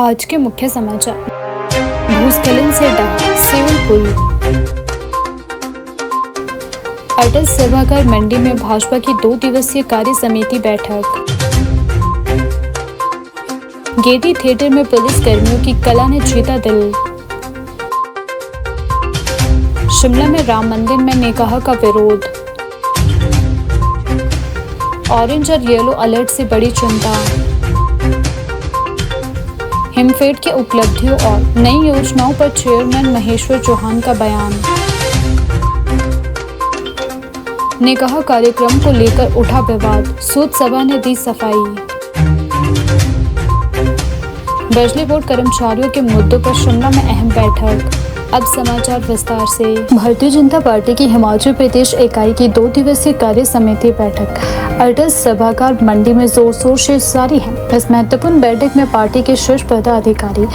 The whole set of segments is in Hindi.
आज के मुख्य समाचार। भूस्खलन से ढहा सिविल पुल। अटल सभागार मंडी में भाजपा की 2 दिवसीय कार्य समिति बैठक। गेयटी थिएटर में पुलिस कर्मियों की कला ने जीता दिल। शिमला में राम मंदिर में निकाह का विरोध। ऑरेंज और येलो अलर्ट से बड़ी चिंता। हिमफेड की उपलब्धियों और नई योजनाओं पर चेयरमैन महेश्वर चौहान का बयान। निकाह कार्यक्रम को लेकर उठा विवाद, सूद सभा ने दी सफाई। बिजली बोर्ड कर्मचारियों के मुद्दों पर शिमला में अहम बैठक। अब समाचार विस्तार से। भारतीय जनता पार्टी की हिमाचल प्रदेश इकाई की 2 दिवसीय कार्य समिति बैठक अटल सभागार मंडी में जोर शोर से जारी है। इस महत्वपूर्ण बैठक में पार्टी के शीर्ष पदाधिकारी,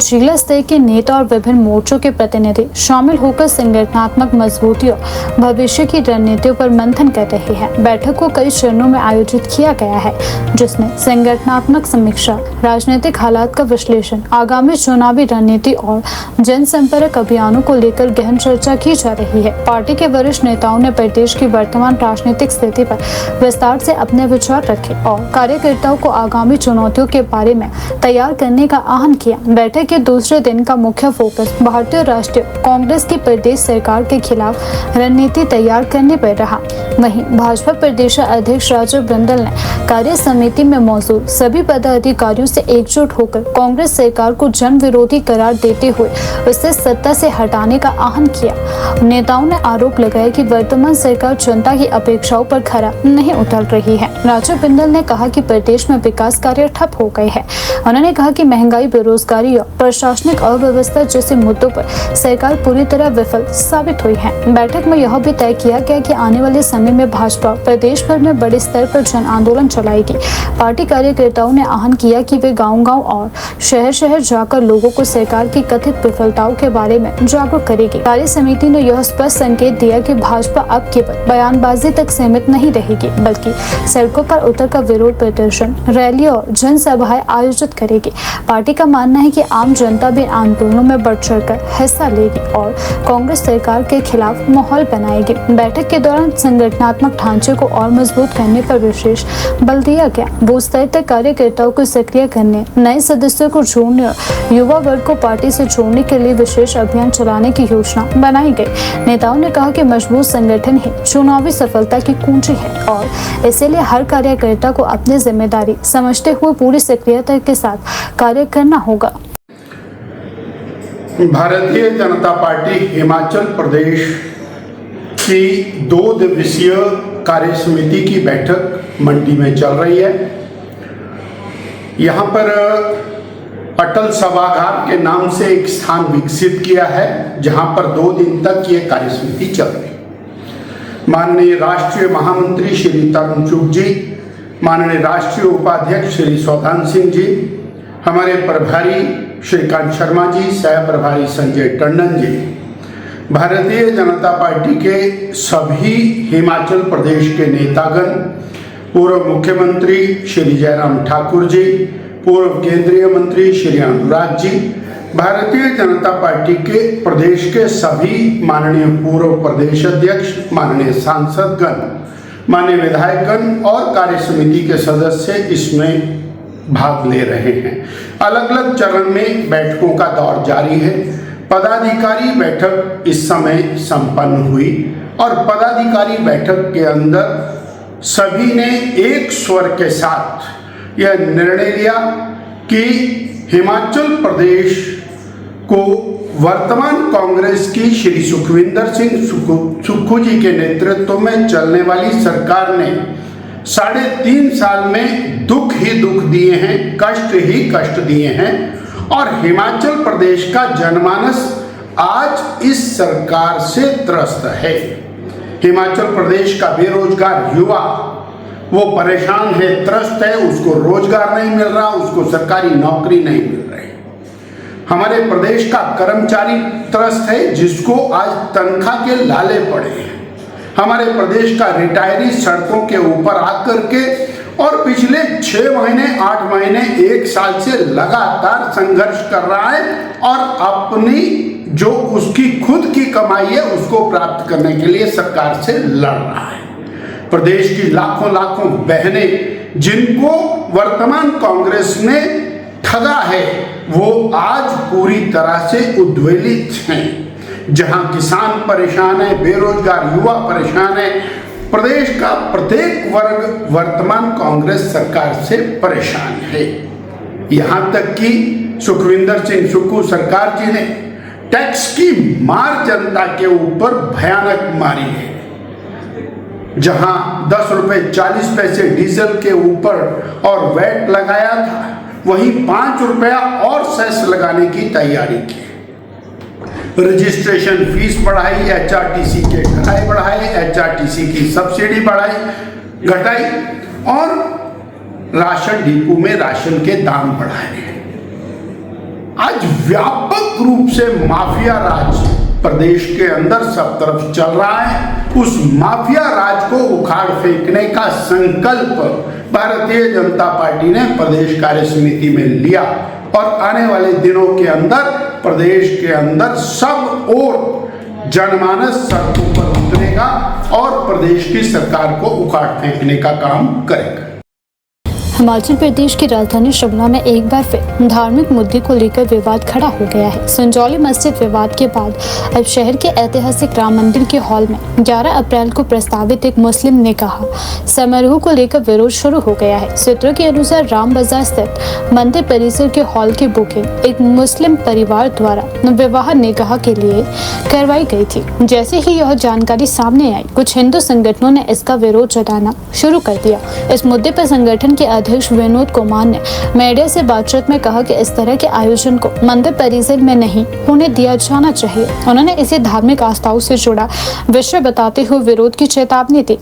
जिला स्तर के नेता और विभिन्न मोर्चों के प्रतिनिधि शामिल होकर संगठनात्मक मजबूती और भविष्य की रणनीतियों पर मंथन कर रहे हैं। बैठक को कई चरणों में आयोजित किया गया है, जिसमें संगठनात्मक समीक्षा, राजनीतिक हालात का विश्लेषण, आगामी चुनावी रणनीति और जनसंपर्क अभियानों को लेकर गहन चर्चा की जा रही है। पार्टी के वरिष्ठ नेताओं ने प्रदेश की वर्तमान राजनीतिक स्थिति पर विस्तार से अपने विचार रखे और कार्यकर्ताओं को आगामी चुनौतियों के बारे में तैयार करने का आह्वान किया। बैठक के दूसरे दिन का मुख्य फोकस भारतीय राष्ट्रीय कांग्रेस की प्रदेश सरकार के खिलाफ रणनीति तैयार करने पर रहा। वहीं भाजपा प्रदेश अध्यक्ष राजीव बिंदल ने कार्य समिति में मौजूद सभी पदाधिकारियों से एकजुट होकर कांग्रेस सरकार को जन विरोधी करार देते हुए उससे सत्ता से हटाने का आह्वान किया। नेताओं ने आरोप लगाया कि वर्तमान सरकार जनता की अपेक्षाओं पर खरा नहीं उतर रही है। राजीव बिंदल ने कहा कि प्रदेश में विकास कार्य ठप हो गए हैं। उन्होंने कहा कि महंगाई, बेरोजगारी और प्रशासनिक अव्यवस्था जैसे मुद्दों पर सरकार पूरी तरह विफल साबित हुई है। बैठक में यह भी तय किया गया कि आने वाले समय में भाजपा प्रदेश भर में बड़े स्तर पर जन आंदोलन चलाएगी। पार्टी कार्यकर्ताओं ने आह्वान किया कि वे गाँव-गाँव और शहर-शहर जाकर लोगों को सरकार की कथित विफलताओं के बारे में जागरूक करेगी। कार्य समिति ने यह स्पष्ट संकेत दिया कि भाजपा अब केवल बयानबाजी तक सीमित नहीं रहेगी, बल्कि सड़कों पर उतरकर विरोध प्रदर्शन, रैली और जनसभाएं आयोजित करेगी। पार्टी का मानना है कि आम जनता भी आंदोलनों में बढ़ चढ़कर हिस्सा लेगी और कांग्रेस सरकार के खिलाफ माहौल बनाएगी। बैठक के दौरान संगठनात्मक ढांचे को और मजबूत करने पर विशेष बल दिया गया। बूथ स्तर तक कार्यकर्ताओं को सक्रिय करने, नए सदस्यों को जोड़ने और युवा वर्ग को पार्टी से जोड़ने के लिए विशेष अभियान चलाने की योजना बनाई गई। नेताओं ने कहा कि मजबूत संगठन ही चुनावी सफलता की कुंजी है और इसलिए हर कार्यकर्ता को अपनी जिम्मेदारी समझते हुए पूरी सक्रियता के साथ कार्य करना होगा। भारतीय जनता पार्टी हिमाचल प्रदेश की 2 दिवसीय कार्य समिति की बैठक मंडी में चल रही है। यहाँ पर अटल सभागार के नाम से एक स्थान विकसित किया है, जहाँ पर 2 दिन तक ये कार्य समिति चल रही है। माननीय राष्ट्रीय महामंत्री श्री तरुण चुग जी, माननीय राष्ट्रीय उपाध्यक्ष श्री सौदान सिंह जी, हमारे प्रभारी श्रीकांत शर्मा जी, सह प्रभारी संजय टंडन जी, भारतीय जनता पार्टी के सभी हिमाचल प्रदेश के नेतागण, पूर्व मुख्यमंत्री श्री जयराम ठाकुर जी, पूर्व केंद्रीय मंत्री श्री अनुराग जी, भारतीय जनता पार्टी के प्रदेश के सभी माननीय पूर्व प्रदेश अध्यक्ष, माननीय सांसदगण, माननीय विधायकगण और कार्य समिति के सदस्य इसमें भाग ले रहे हैं। अलग अलग चरण में बैठकों का दौर जारी है। पदाधिकारी बैठक इस समय संपन्न हुई और पदाधिकारी बैठक के अंदर सभी ने एक स्वर के साथ यह निर्णय लिया कि हिमाचल प्रदेश को वर्तमान कांग्रेस की श्री सुखविंदर सिंह सुक्खू जी के नेतृत्व में चलने वाली सरकार ने 3.5 साल में दुख ही दुख दिए हैं, कष्ट ही कष्ट दिए हैं और हिमाचल प्रदेश का जनमानस आज इस सरकार से त्रस्त है। हिमाचल प्रदेश का बेरोजगार युवा वो परेशान है, त्रस्त है, उसको रोजगार नहीं मिल रहा, उसको सरकारी नौकरी नहीं मिल रही। हमारे प्रदेश का कर्मचारी त्रस्त है, जिसको आज तनख्वाह के लाले पड़े हैं। हमारे प्रदेश का रिटायरी सड़कों के ऊपर आकर के और पिछले 6 महीने 8 महीने 1 साल से लगातार संघर्ष कर रहा है और अपनी जो उसकी खुद की कमाई है उसको प्राप्त करने के लिए सरकार से लड़ रहा है। प्रदेश की लाखों लाखों बहनें जिनको वर्तमान कांग्रेस ने ठगा है वो आज पूरी तरह से उद्वेलित हैं। जहां किसान परेशान है, बेरोजगार युवा परेशान है, प्रदेश का प्रत्येक वर्ग वर्तमान कांग्रेस सरकार से परेशान है। यहां तक कि सुखविंदर सिंह सुक्खू सरकार जी ने टैक्स की मार जनता के ऊपर भयानक मारी है। जहां 10 रुपए 40 पैसे डीजल के ऊपर और वैट लगाया था, वहीं 5 रुपया और सेस लगाने की तैयारी की। रजिस्ट्रेशन फीस बढ़ाई, एचआरटीसी के किराए बढ़ाए, एचआरटीसी की सब्सिडी बढ़ाई घटाई और राशन डिपो में राशन के दाम बढ़ाए। आज व्यापक रूप से माफिया राज प्रदेश के अंदर सब तरफ चल रहा है। उस माफिया राज को उखाड़ फेंकने का संकल्प भारतीय जनता पार्टी ने प्रदेश कार्य समिति में लिया और आने वाले दिनों के अंदर प्रदेश के अंदर सब और जनमानस सड़कों पर उतरेगा और प्रदेश की सरकार को उखाड़ फेंकने का काम करेगा। हिमाचल प्रदेश की राजधानी शिमला में एक बार फिर धार्मिक मुद्दे को लेकर विवाद खड़ा हो गया है। संजौली मस्जिद विवाद के बाद अब शहर के ऐतिहासिक राम मंदिर के हॉल में 11 अप्रैल को प्रस्तावित एक मुस्लिम निकाह समारोह को लेकर विरोध शुरू हो गया है। सूत्रों के अनुसार राम बाजार स्थित मंदिर परिसर के हॉल की बुकिंग एक मुस्लिम परिवार द्वारा विवाह निकाह के लिए करवाई गई थी। जैसे ही यह जानकारी सामने आई, कुछ हिंदू संगठनों ने इसका विरोध जताना शुरू कर दिया। इस मुद्दे पर संगठन के अध्यक्ष विनोद कुमार ने मीडिया से बातचीत में कहा कि इस तरह के आयोजन को मंदिर परिसर में नहीं होने दिया जाना चाहिए। उन्होंने इसे धार्मिक आस्थाओं से जुड़ा विषय बताते हुए विरोध की चेतावनी दी।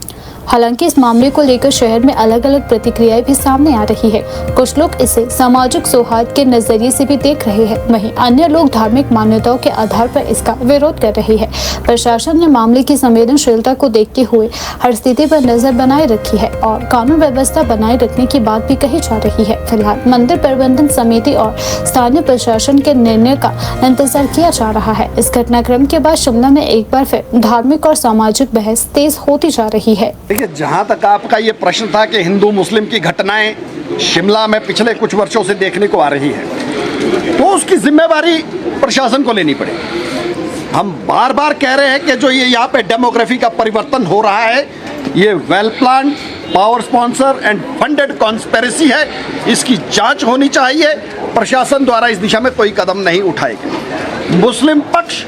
हालांकि इस मामले को लेकर शहर में अलग अलग प्रतिक्रियाएं भी सामने आ रही है। कुछ लोग इसे सामाजिक सौहार्द के नजरिए से भी देख रहे हैं, वहीं अन्य लोग धार्मिक मान्यताओं के आधार पर इसका विरोध कर रहे हैं। प्रशासन ने मामले की संवेदनशीलता को देखते हुए हर स्थिति पर नजर बनाए रखी है और कानून व्यवस्था बनाए रखने की बात भी कही जा रही है। फिलहाल मंदिर प्रबंधन समिति और स्थानीय प्रशासन के निर्णय का इंतजार किया जा रहा है। इस घटनाक्रम के बाद शिमला में एक बार फिर धार्मिक और सामाजिक बहस तेज होती जा रही है। जहाँ तक आपका ये प्रश्न था कि हिंदू मुस्लिम की घटनाएं शिमला में पिछले कुछ वर्षों से देखने को आ रही है, तो उसकी जिम्मेवारी प्रशासन को लेनी पड़ेगी। हम बार बार कह रहे हैं कि जो ये यहाँ पे डेमोग्राफी का परिवर्तन हो रहा है, ये well plan, power sponsor and funded conspiracy है। इसकी जांच होनी चाहिए। प्रशासन द्वारा इस दिशा में कोई कदम नहीं उठाएगा। मुस्लिम पक्ष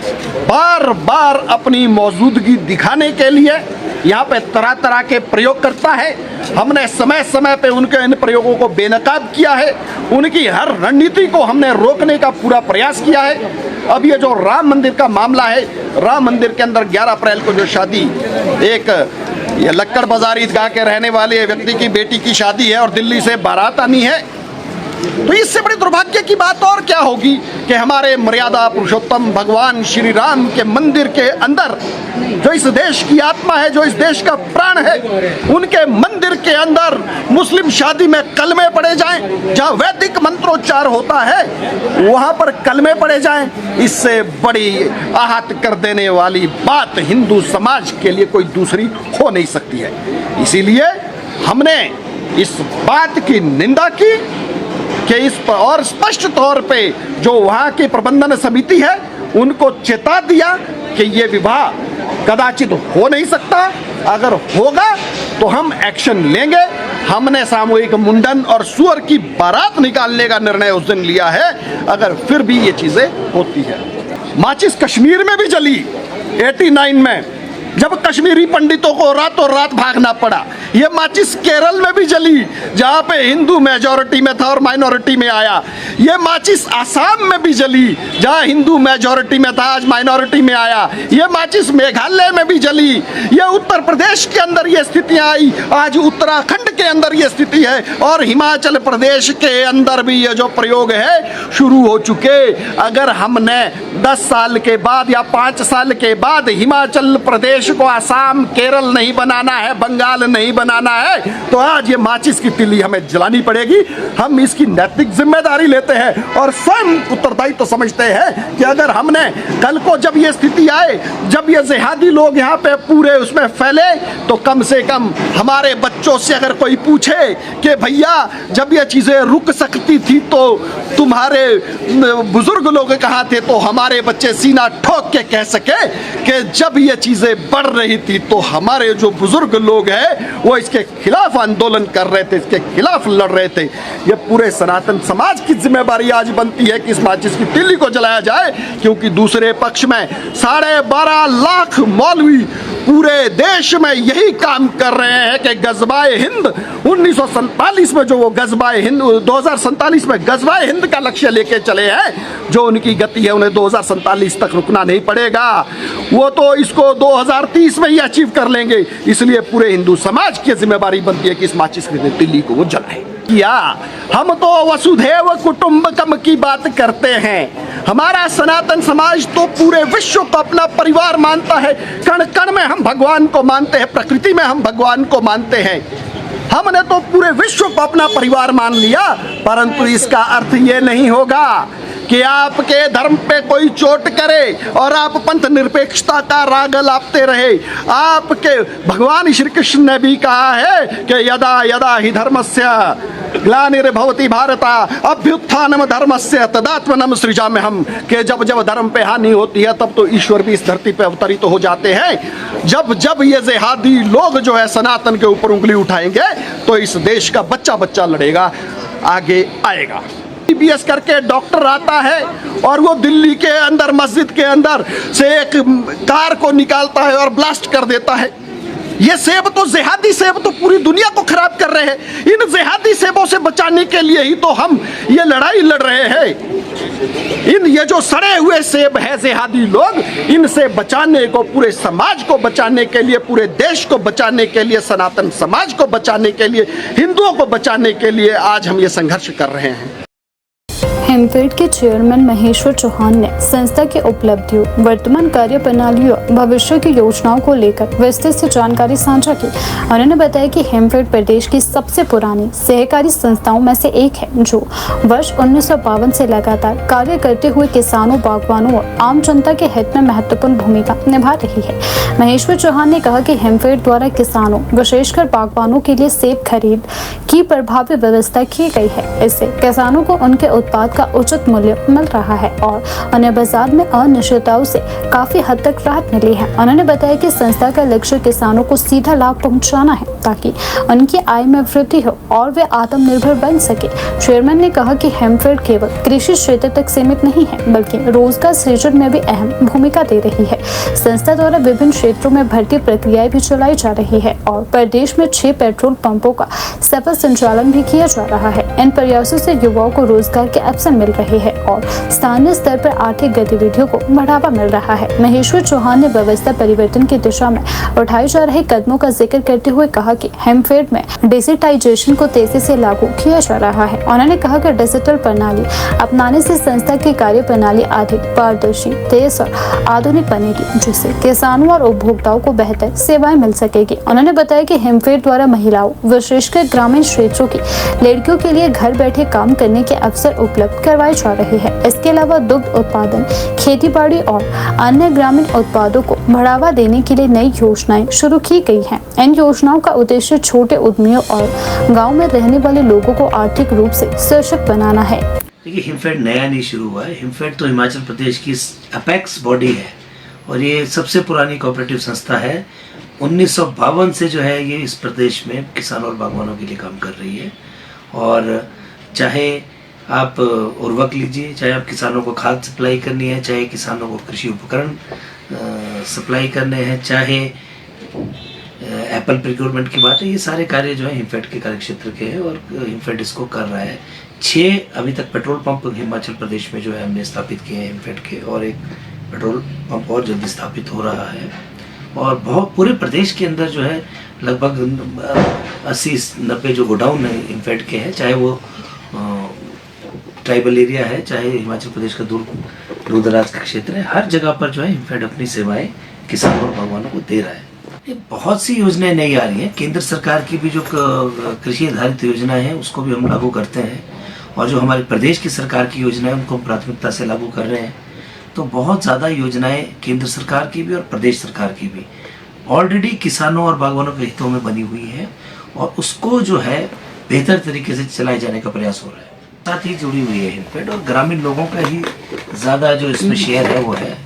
बार बार अपनी मौजूदगी दिखाने के लिए यहाँ पे तरह तरह के प्रयोग करता है। हमने समय समय पे उनके इन प्रयोगों को बेनकाब किया है। उनकी हर रणनीति को हमने रोकने का पूरा प्रयास किया है। अब ये जो राम मंदिर का मामला है, राम मंदिर के अंदर 11 अप्रैल को जो शादी, एक ये लक्कड़ बाजार ईदगाह के रहने वाले व्यक्ति की बेटी की शादी है और दिल्ली से बारात आनी है, तो इससे बड़ी दुर्भाग्य की बात और क्या होगी कि हमारे मर्यादा पुरुषोत्तम भगवान श्री राम के मंदिर के अंदर, जो इस देश की आत्मा है, जो इस देश का प्राण है, उनके मंदिर के अंदर मुस्लिम शादी में कलमे पढ़े जाएं। जहां वैदिक मंत्रोच्चार होता है वहां पर कलमे पढ़े जाएं। इससे बड़ी आहत कर देने वाली बात हिंदू समाज के लिए कोई दूसरी हो नहीं सकती है। इसीलिए हमने इस बात की निंदा की कि इस पर और स्पष्ट तौर पे जो वहाँ की प्रबंधन समिति है उनको चेता दिया कि ये विवाह कदाचित हो नहीं सकता। अगर होगा तो हम एक्शन लेंगे। हमने सामूहिक मुंडन और सुअर की बारात निकालने का निर्णय उस दिन लिया है अगर फिर भी ये चीजें होती है। माचिस कश्मीर में भी जली 89 में, जब कश्मीरी पंडितों को रातों रात भागना पड़ा। ये माचिस केरल में भी जली जहाँ पे हिंदू मेजॉरिटी में था और माइनॉरिटी में आया। ये माचिस आसाम में भी जली जहाँ हिंदू मेजॉरिटी में था, आज माइनॉरिटी में आया। ये माचिस मेघालय में भी जली। ये उत्तर प्रदेश के अंदर ये स्थितियाँ आई, आज उत्तराखंड के अंदर ये स्थिति है और हिमाचल प्रदेश के अंदर भी ये जो प्रयोग है शुरू हो चुके। अगर हमने 10 साल के बाद या 5 साल के बाद हिमाचल प्रदेश को असम केरल नहीं बनाना है, बंगाल नहीं बनाना है, तो आज ये माचिस की तिल्ली हमें जलानी पड़ेगी। हम इसकी नैतिक जिम्मेदारी लेते हैं और स्वयं उत्तरदायित्व तो समझते हैं कि अगर हमने कल को जब ये स्थिति आए, जब ये जिहादी लोग यहाँ पे पूरे उसमें फैले, तो कम से कम हमारे बच्चों से अगर कोई पूछे कि भैया जब ये चीज़ें रुक सकती थी तो तुम्हारे बुजुर्ग लोग कहाँ थे, तो हमारे बच्चे सीना ठोक के कह सके कि जब ये चीज़ें बढ़ रही थी तो हमारे जो बुजुर्ग लोग हैं वो इसके खिलाफ आंदोलन कर रहे थे, इसके खिलाफ लड़ रहे थे। ये पूरे सनातन समाज की जिम्मेदारी आज बनती है कि इस माचिस की तिल्ली को जलाया जाए, क्योंकि दूसरे पक्ष में 12.5 लाख मौलवी पूरे देश में यही काम कर रहे हैं कि गज़वाए हिंद 1947 में जो वो गज़वाए हिंद 2047 में गज़वाए हिंद का लक्ष्य लेके चले हैं, जो उनकी गति है उन्हें 2047 तक रुकना नहीं पड़ेगा, वो तो इसको 2030 में ही अचीव कर लेंगे। इसलिए पूरे हिंदू समाज की जिम्मेदारी बनती है कि इस माचिस की तिल्ली को वो जलाए। किया हम तो वसुधैव कुटुंबकम की बात करते हैं। हमारा सनातन समाज तो पूरे विश्व को अपना परिवार मानता है। कण कण में हम भगवान को मानते हैं, प्रकृति में हम भगवान को मानते हैं। हमने तो पूरे विश्व को अपना परिवार मान लिया, परंतु इसका अर्थ ये नहीं होगा कि आपके धर्म पे कोई चोट करे और आप पंथ निरपेक्षता का राग लापते रहे। आपके भगवान श्री कृष्ण ने भी कहा है कि यदा यदा ही धर्मस्य ग्लानिर्भवति भारत अभ्युत्थानम धर्मस्य तदात्मनम सृजाम्यहम्, कि जब जब धर्म पे हानि होती है तब तो ईश्वर भी इस धरती पे अवतरित हो जाते हैं। जब जब ये जिहादी लोग जो है सनातन के ऊपर उंगली उठाएंगे तो इस देश का बच्चा बच्चा लड़ेगा, आगे आएगा। BS करके डॉक्टर आता है और वो दिल्ली के अंदर मस्जिद के अंदर से एक कार को निकालता है और ब्लास्ट कर देता है। ये सेब तो जिहादी सेब तो पूरी दुनिया को खराब कर रहे हैं। इन जिहादी सेबों से बचाने के लिए ही तो हम ये लड़ाई लड़ रहे हैं। ये जो सड़े हुए सेब है जिहादी लोग, इनसे बचाने को, पूरे समाज को बचाने के लिए, पूरे देश को बचाने के लिए, सनातन समाज को बचाने के लिए, हिंदुओं को बचाने के लिए आज हम ये संघर्ष कर रहे हैं। हिमफेड के चेयरमैन महेश्वर चौहान ने संस्था की उपलब्धियों, वर्तमान कार्य प्रणालियों, भविष्य की योजनाओं को लेकर विस्तृत से जानकारी साझा की। उन्होंने बताया कि हिमफेड प्रदेश की सबसे पुरानी सहकारी संस्थाओं में से एक है, जो वर्ष 1952 से लगातार कार्य करते हुए किसानों, बागवानों और आम जनता के हित में महत्वपूर्ण भूमिका निभा रही है। महेश्वर चौहान ने कहा कि हिमफेड द्वारा किसानों, विशेषकर बागवानों के लिए सेब खरीद की प्रभावी व्यवस्था की गई है। इससे किसानों को उनके उत्पाद का उचित मूल्य मिल रहा है और उन्हें बाजार में अनिश्चितताओं से काफी हद तक राहत मिली है। उन्होंने बताया कि संस्था का लक्ष्य किसानों को सीधा लाभ पहुंचाना है, ताकि उनकी आय में वृद्धि हो और वे आत्मनिर्भर बन सके। चेयरमैन ने कहा कि हिमफेड केवल कृषि क्षेत्र तक सीमित नहीं है, बल्कि रोजगार सृजन में भी अहम भूमिका दे रही है। संस्था द्वारा विभिन्न क्षेत्रों में भर्ती प्रक्रियाएं भी चलाई जा रही है और प्रदेश में 6 पेट्रोल पंपों का सफल संचालन भी किया जा रहा है। इन प्रयासों से युवाओं को रोजगार के अवसर मिल रहे हैं और स्थानीय स्तर पर आर्थिक गतिविधियों को बढ़ावा मिल रहा है। महेश्वर चौहान ने व्यवस्था परिवर्तन की दिशा में उठाए जा रहे कदमों का जिक्र करते हुए कहा कि हिमफेड में डिजिटाइजेशन को तेजी से लागू किया जा रहा है। उन्होंने कहा कि डिजिटल प्रणाली अपनाने से संस्था की कार्य प्रणाली अधिक पारदर्शी, तेज और आधुनिक बनेगी, जिससे किसानों और उपभोक्ताओं को बेहतर सेवाएं मिल सकेगी। उन्होंने बताया कि हिमफेड द्वारा महिलाओं, विशेषकर ग्रामीण क्षेत्रों की लड़कियों के लिए घर बैठे काम करने के अवसर उपलब्ध करवाई जा रही है। इसके अलावा दुग्ध उत्पादन, खेती बाड़ी और अन्य ग्रामीण उत्पादों को बढ़ावा देने के लिए नई योजनाएं शुरू की गई हैं। इन योजनाओं का उद्देश्य छोटे उद्यमियों और गांव में रहने वाले लोगों को आर्थिक रूप से सशक्त बनाना है। देखिए, हिमफेड नया नहीं शुरू हुआ है। हिमफेड तो हिमाचल प्रदेश की अपेक्स बॉडी है और ये सबसे पुरानी कोऑपरेटिव संस्था है। 1952 से जो है ये इस प्रदेश में किसानों और बागवानों के लिए काम कर रही है। और चाहे आप उर्वरक लीजिए, चाहे आप किसानों को खाद सप्लाई करनी है, चाहे किसानों को कृषि उपकरण सप्लाई करने हैं, चाहे एप्पल प्रिक्योरमेंट की बात है, ये सारे कार्य जो है हिमफेड के कार्यक्षेत्र के हैं और हिमफेड इसको कर रहा है। 6 अभी तक पेट्रोल पंप हिमाचल प्रदेश में जो है हमने स्थापित किए हैं हिमफेड के, और एक पेट्रोल पंप और जल्दी स्थापित हो रहा है। और बहुत पूरे प्रदेश के अंदर जो है लगभग 80-90 जो गोडाउन है हिमफेड के हैं, चाहे वो ट्राइबल एरिया है, चाहे हिमाचल प्रदेश का दूर दूर दराज का क्षेत्र है, हर जगह पर जो है हिमफेड अपनी सेवाएं किसानों और बागवानों को दे रहा है। ये बहुत सी योजनाएं नई आ रही हैं। केंद्र सरकार की भी जो कृषि आधारित योजनाएं हैं उसको भी हम लागू करते हैं, और जो हमारे प्रदेश की सरकार की योजनाएं उनको हम प्राथमिकता से लागू कर रहे हैं। तो बहुत ज़्यादा योजनाएं केंद्र सरकार की भी और प्रदेश सरकार की भी ऑलरेडी किसानों और बागवानों के हितों में बनी हुई है, और उसको जो है बेहतर तरीके से चलाए जाने का प्रयास हो रहा है। साथ ही जुड़ी हुई है हिमफेड, और ग्रामीण लोगों का ही ज़्यादा जो इसमें शेयर है वो है।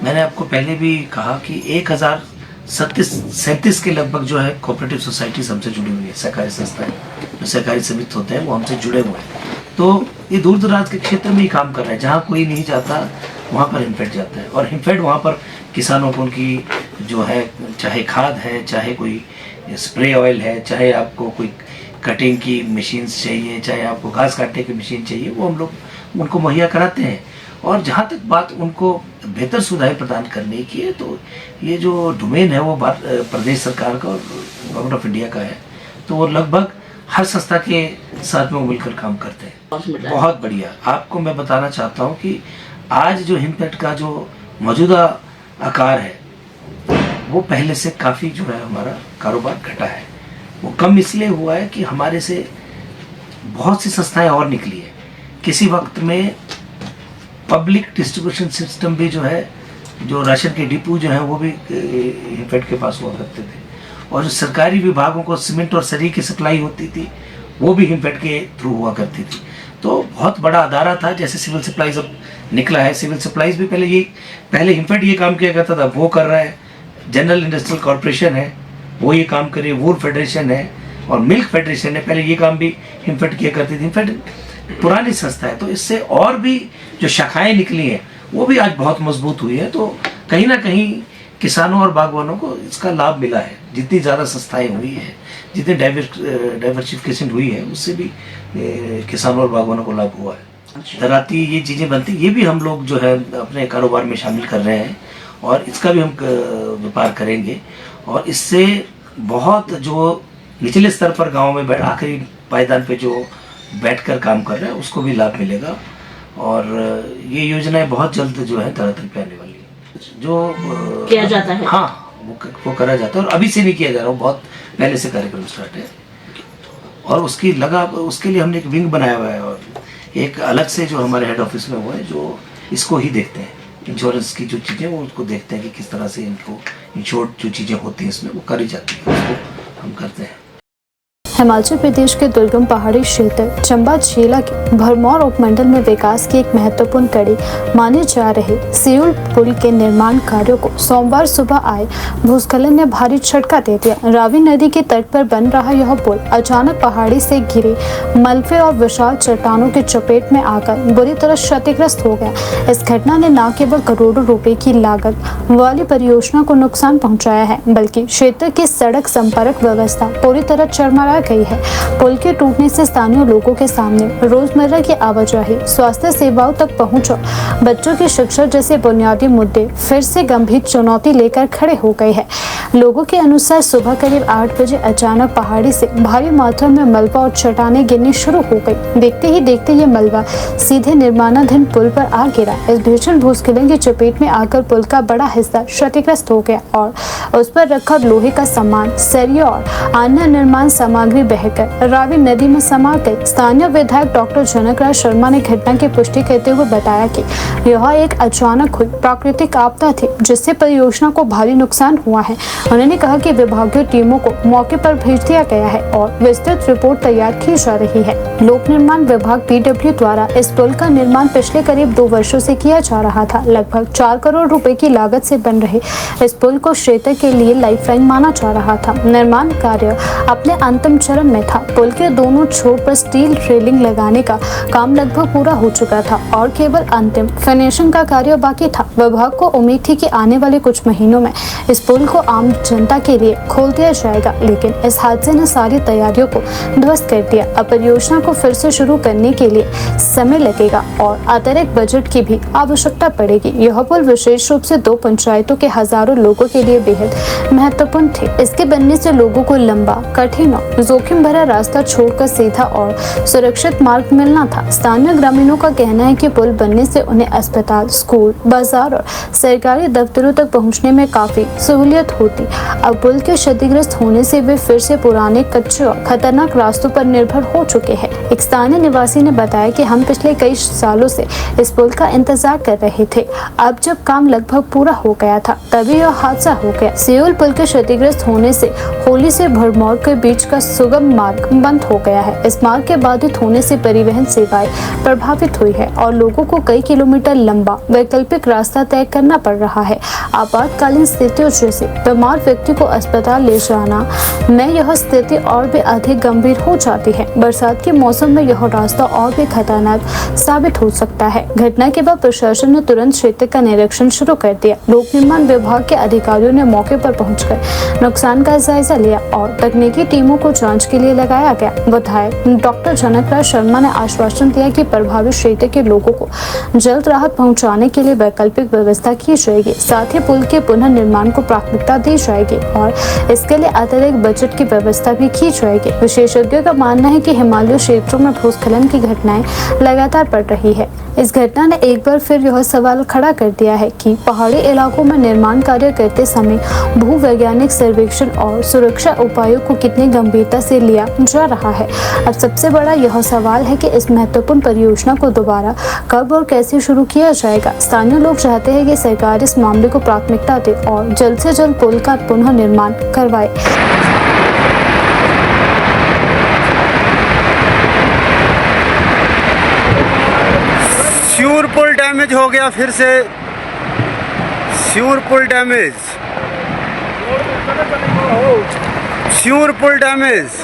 मैंने आपको पहले भी कहा कि 1037 के लगभग जो है कोऑपरेटिव सोसाइटीज हमसे जुड़ी हुई है, सहकारी संस्थाएं, जो सहकारी समिति होते हैं वो हमसे जुड़े हुए हैं। तो ये दूर दराज के क्षेत्र में ही काम कर रहा है, जहाँ कोई नहीं जाता वहाँ पर हिमफेड जाता है, और हिमफेड वहाँ पर किसानों को उनकी जो है, चाहे खाद है, चाहे कोई स्प्रे ऑयल है, चाहे आपको कोई कटिंग की मशीन्स चाहिए, चाहे आपको घास काटने की मशीन चाहिए, वो हम लोग उनको मुहैया कराते हैं। और जहाँ तक बात उनको बेहतर सुविधाएं प्रदान करने की है, तो ये जो डोमेन है वो प्रदेश सरकार का और गवर्नमेंट ऑफ इंडिया का है, तो वो लगभग हर संस्था के साथ में मिलकर काम करते हैं। बहुत बढ़िया। आपको मैं बताना चाहता हूँ कि आज जो हिमफेड का जो मौजूदा आकार है वो पहले से काफ़ी जो है हमारा कारोबार घटा है। वो कम इसलिए हुआ है कि हमारे से बहुत सी संस्थाएं और निकली है। किसी वक्त में पब्लिक डिस्ट्रीब्यूशन सिस्टम भी जो है, जो राशन के डिपो जो है वो भी हिमफेड के पास हुआ करते थे, और जो सरकारी विभागों को सीमेंट और सरी की सप्लाई होती थी वो भी हिमफेड के थ्रू हुआ करती थी। तो बहुत बड़ा अदारा था। जैसे सिविल सप्लाईज अब निकला है, सिविल सप्लाईज भी पहले हिमफेड ये काम किया करता था, वो कर रहा है। जनरल इंडस्ट्रियल कॉर्पोरेशन है वो ये काम करे, वूल फेडरेशन है और मिल्क फेडरेशन है, पहले ये काम भी हिमफेड किया करती थी। हिमफेड पुरानी संस्था है, तो इससे और भी जो शाखाएं निकली हैं वो भी आज बहुत मजबूत हुई है। तो कहीं ना कहीं किसानों और बागवानों को इसका लाभ मिला है। जितनी ज़्यादा संस्थाएं हुई हैं, जितनी डाइवर्सिफिकेशन हुई है, उससे भी किसानों और बागवानों को लाभ हुआ है। दराती ये चीज़ें बनती, ये भी हम लोग जो है अपने कारोबार में शामिल कर रहे हैं, और इसका भी हम व्यापार करेंगे। और इससे बहुत जो निचले स्तर पर गांव में आखिरी पायदान पे जो बैठकर काम कर रहे हैं उसको भी लाभ मिलेगा, और ये योजनाएं बहुत जल्द जो है धरातल पे आने वाली है। जो किया जाता है, हाँ वो करा जाता है, और अभी से नहीं किया जा रहा, वो बहुत पहले से कार्यक्रम स्टार्ट है। और उसके लिए हमने एक विंग बनाया हुआ है, और एक अलग से जो हमारे हेड ऑफिस में हुआ है जो इसको ही देखते हैं, इंश्योरेंस की जो चीज़ें वो उसको देखते हैं कि किस तरह से इनको इंश्योर्ड जो चीज़ें होती हैं इसमें वो करी जाती हैं, उसको हम करते हैं। हिमाचल प्रदेश के दुर्गम पहाड़ी क्षेत्र चंबा जिला के भरमौर उपमंडल में विकास की एक महत्वपूर्ण कड़ी माने जा रहे सियूल पुल के निर्माण कार्यों को सोमवार सुबह आए भूस्खलन ने भारी झटका दे दिया। रावी नदी के तट पर बन रहा यह पुल अचानक पहाड़ी से घिरे मलबे और विशाल चट्टानों की चपेट में आकर बुरी तरह क्षतिग्रस्त हो गया। इस घटना ने न केवल करोड़ों रुपए की लागत वाली परियोजना को नुकसान पहुंचाया है, बल्कि क्षेत्र की सड़क संपर्क व्यवस्था पूरी तरह चरमरा गई है। पुल के टूटने से स्थानीय लोगों के सामने रोजमर्रा की आवाजाही, स्वास्थ्य सेवाओं तक पहुंच और बच्चों की शिक्षा जैसे बुनियादी मुद्दे फिर से गंभीर चुनौती लेकर खड़े हो गए हैं। लोगों के अनुसार सुबह करीब 8 बजे अचानक पहाड़ी से भारी मात्रा में मलबा और चट्टानें गिरनी शुरू हो गई। देखते ही देखते ये मलबा सीधे निर्माणाधीन पुल पर आ गिरा। इस भीषण भूस्खलन की चपेट में आकर पुल का बड़ा हिस्सा क्षतिग्रस्त हो गया और उस पर रखा लोहे का सामान, सरिया और अन्य निर्माण सामग्री बहकर रावी नदी में समा गई। स्थानीय विधायक डॉक्टर जनकराज शर्मा ने घटना की पुष्टि करते हुए बताया कि यह एक अचानक हुई प्राकृतिक आपदा थी जिससे परियोजना को भारी नुकसान हुआ है। उन्होंने कहा कि विभागीय टीमों को मौके पर भेज दिया गया है और विस्तृत रिपोर्ट तैयार की जा रही है। लोक निर्माण विभाग PW द्वारा इस पुल का निर्माण पिछले करीब 2 वर्षों से किया जा रहा था। लगभग 4 करोड़ रुपए की लागत से बन रहे इस पुल को क्षेत्र के लिए लाइफलाइन माना जा रहा था। निर्माण कार्य अपने अंतिम चरण में था। पुल के दोनों छोर पर स्टील रेलिंग लगाने का काम लगभग पूरा हो चुका था और केवल अंतिम फिनिशिंग का कार्य बाकी था। विभाग को उम्मीद थी कि आने वाले कुछ महीनों में इस पुल को आम जनता के लिए खोल दिया जाएगा, लेकिन इस हादसे ने सारी तैयारियों को ध्वस्त कर दिया। अब परियोजना को फिर से शुरू करने के लिए समय लगेगा और अतिरिक्त बजट की भी आवश्यकता पड़ेगी। यह पुल विशेष रूप से 2 पंचायतों के हजारों लोगों के लिए बेहद महत्वपूर्ण थे। इसके बनने से लोगों को लंबा, कठिन और जोखिम भरा रास्ता छोड़कर सीधा और सुरक्षित मार्ग मिलना था। स्थानीय ग्रामीणों का कहना है कि पुल बनने से उन्हें अस्पताल, स्कूल, बाजार और सरकारी दफ्तरों तक पहुंचने में काफी सहूलियत होती। अब पुल के क्षतिग्रस्त होने से वे फिर से पुराने, कच्चे और खतरनाक रास्तों पर निर्भर हो चुके हैं। एक स्थानीय निवासी ने बताया कि हम पिछले कई सालों से इस पुल का इंतजार कर रहे थे। अब जब काम लगभग पूरा हो गया था तभी यह हादसा हो गया। सियोल पुल के क्षतिग्रस्त होने से होली से भरमौर के बीच का सुगम मार्ग बंद हो गया है। इस मार्ग के बाधित होने से परिवहन सेवाएं प्रभावित हुई है और लोगों को कई किलोमीटर लंबा वैकल्पिक रास्ता तय करना पड़ रहा है। आपातकालीन स्थितियों जैसे बीमार व्यक्ति को अस्पताल ले जाना में यह स्थिति और भी अधिक गंभीर हो जाती है। बरसात के मौसम में यह रास्ता और भी खतरनाक साबित हो सकता है। घटना के बाद प्रशासन ने तुरंत क्षेत्र का निरीक्षण शुरू कर दिया। लोक निर्माण विभाग के अधिकारियों ने मौके पर पहुंचकर नुकसान का जायजा लिया और तकनीकी टीमों को जांच के लिए लगाया गया। विधायक डॉक्टर जनकराज शर्मा ने आश्वासन दिया कि प्रभावित क्षेत्र के लोगों को जल्द राहत पहुंचाने के लिए वैकल्पिक व्यवस्था की जाएगी। साथ ही पुल के पुनर्निर्माण को प्राथमिकता दी जाएगी और इसके लिए अतिरिक्त बजट की व्यवस्था भी की जाएगी। विशेषज्ञों का मानना है कि हिमालय क्षेत्रों में भूस्खलन की घटनाएं लगातार बढ़ रही है। इस घटना ने एक बार फिर यह सवाल खड़ा कर दिया है कि पहाड़ी इलाकों में निर्माण कार्य करते समय भूवैज्ञानिक सर्वेक्षण और सुरक्षा उपायों को कितनी गंभीरता से लिया जा रहा है। अब सबसे बड़ा यह सवाल है कि इस महत्वपूर्ण परियोजना को दोबारा कब और कैसे शुरू किया जाएगा। स्थानीय लोग चाहते हैं कि सरकार इस मामले को प्राथमिकता दे और जल्द से जल्द पुल का पुनः निर्माण करवाए। सियूर पुल डैमेज हो गया, फिर से सियूर पुल डैमेज, सियूर पुल डैमेज।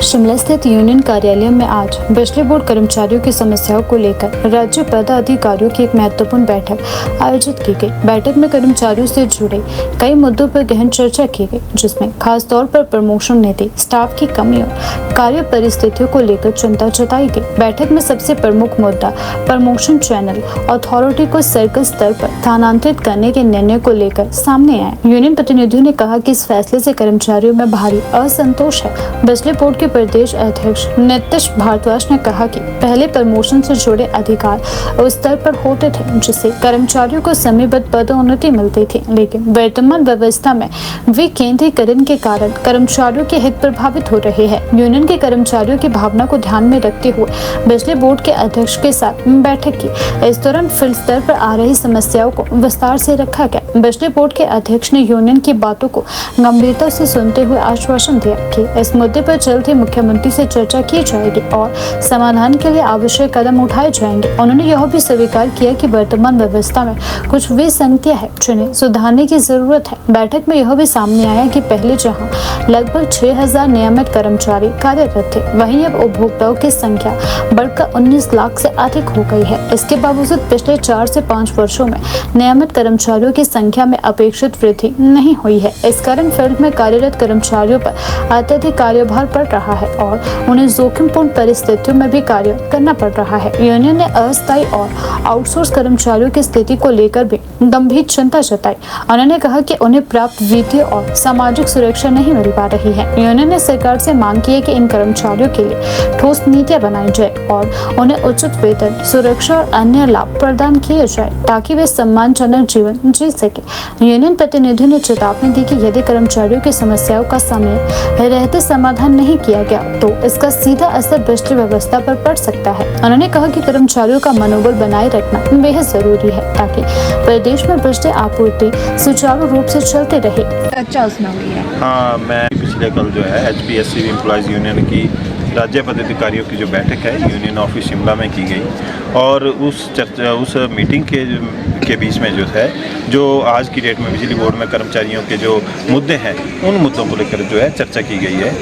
शिमला स्थित यूनियन कार्यालय में आज बिजली बोर्ड कर्मचारियों की समस्याओं को लेकर राज्य पदाधिकारियों की एक महत्वपूर्ण बैठक आयोजित की गई। बैठक में कर्मचारियों से जुड़े कई मुद्दों पर गहन चर्चा की गई, जिसमें खास तौर पर प्रमोशन नीति, स्टाफ की कमी और कार्य परिस्थितियों को लेकर चिंता जताई गई। बैठक में सबसे प्रमुख मुद्दा प्रमोशन चैनल अथॉरिटी को सर्कल स्तर पर स्थानांतरित करने के निर्णय को लेकर सामने आया। यूनियन प्रतिनिधियों ने कहा कि इस फैसले से कर्मचारियों में भारी असंतोष है। बिजली बोर्ड के प्रदेश अध्यक्ष नीतीश भारद्वाज ने कहा कि पहले प्रमोशन से जुड़े अधिकार उस स्तर पर होते थे जिससे कर्मचारियों को समयबद्ध पदोन्नति मिलती थी, लेकिन वर्तमान व्यवस्था में विकेंद्रीकरण के कारण कर्मचारियों के हित प्रभावित हो रहे हैं। यूनियन के कर्मचारियों की भावना को ध्यान में रखते हुए बिजली बोर्ड के अध्यक्ष के साथ बैठक की। इस दौरान फील्ड स्तर पर आ रही समस्याओं को विस्तार से रखा गया। बिजली बोर्ड के अध्यक्ष ने यूनियन की बातों को गंभीरता से सुनते हुए आश्वासन दिया कि इस मुद्दे पर जल्द ही मुख्यमंत्री से चर्चा की जाएगी और समाधान के लिए आवश्यक कदम उठाए जाएंगे। उन्होंने यह भी स्वीकार किया कि वर्तमान व्यवस्था में कुछ विसंगतियां हैं जिन्हें सुधारने की जरूरत है। बैठक में यह भी सामने आया कि पहले जहां लगभग 6000 नियमित कर्मचारी कार्यरत थे, वहीं अब उपभोक्ताओं की संख्या बढ़कर 19 लाख से अधिक हो गई है। इसके बावजूद पिछले 4 से 5 वर्षों में नियमित कर्मचारियों की संख्या में अपेक्षित वृद्धि नहीं हुई है। इस कारण फील्ड में कार्यरत कर्मचारियों पर अत्यधिक कार्यभार पड़ रहा है और उन्हें जोखिमपूर्ण परिस्थितियों में भी कार्य करना पड़ रहा है। यूनियन ने अस्थायी और आउटसोर्स कर्मचारियों की स्थिति को लेकर भी गंभीर चिंता जताई। उन्होंने कहा कि उन्हें प्राप्त वित्तीय और सामाजिक सुरक्षा नहीं मिल पा रही है। यूनियन ने सरकार से मांग की है कि इन कर्मचारियों के लिए ठोस नीतियां बनाई जाए और उन्हें उचित वेतन, सुरक्षा और अन्य लाभ प्रदान किए जाए ताकि वे सम्मानजनक जीवन जी सके। यूनियन प्रतिनिधियों ने चेतावनी दी कि यदि कर्मचारियों की समस्याओं का समय रहते समाधान नहीं किया गया तो इसका सीधा असर बिजली व्यवस्था पर पड़ सकता है। उन्होंने कहा कि कर्मचारियों का मनोबल बनाए रखना बेहद जरूरी है ताकि प्रदेश में बिजली आपूर्ति सुचारू रूप से चलती रहे। चर्चा उसमें हुई है। हाँ, मैं पिछले कल जो है HPSC एम्प्लॉयज़ यूनियन की राज्य पदाधिकारियों की जो बैठक है यूनियन ऑफिस शिमला में की गई और उस मीटिंग के बीच में जो है जो आज की डेट में बिजली बोर्ड में कर्मचारियों के जो मुद्दे हैं उन मुद्दों को लेकर जो है चर्चा की गई है।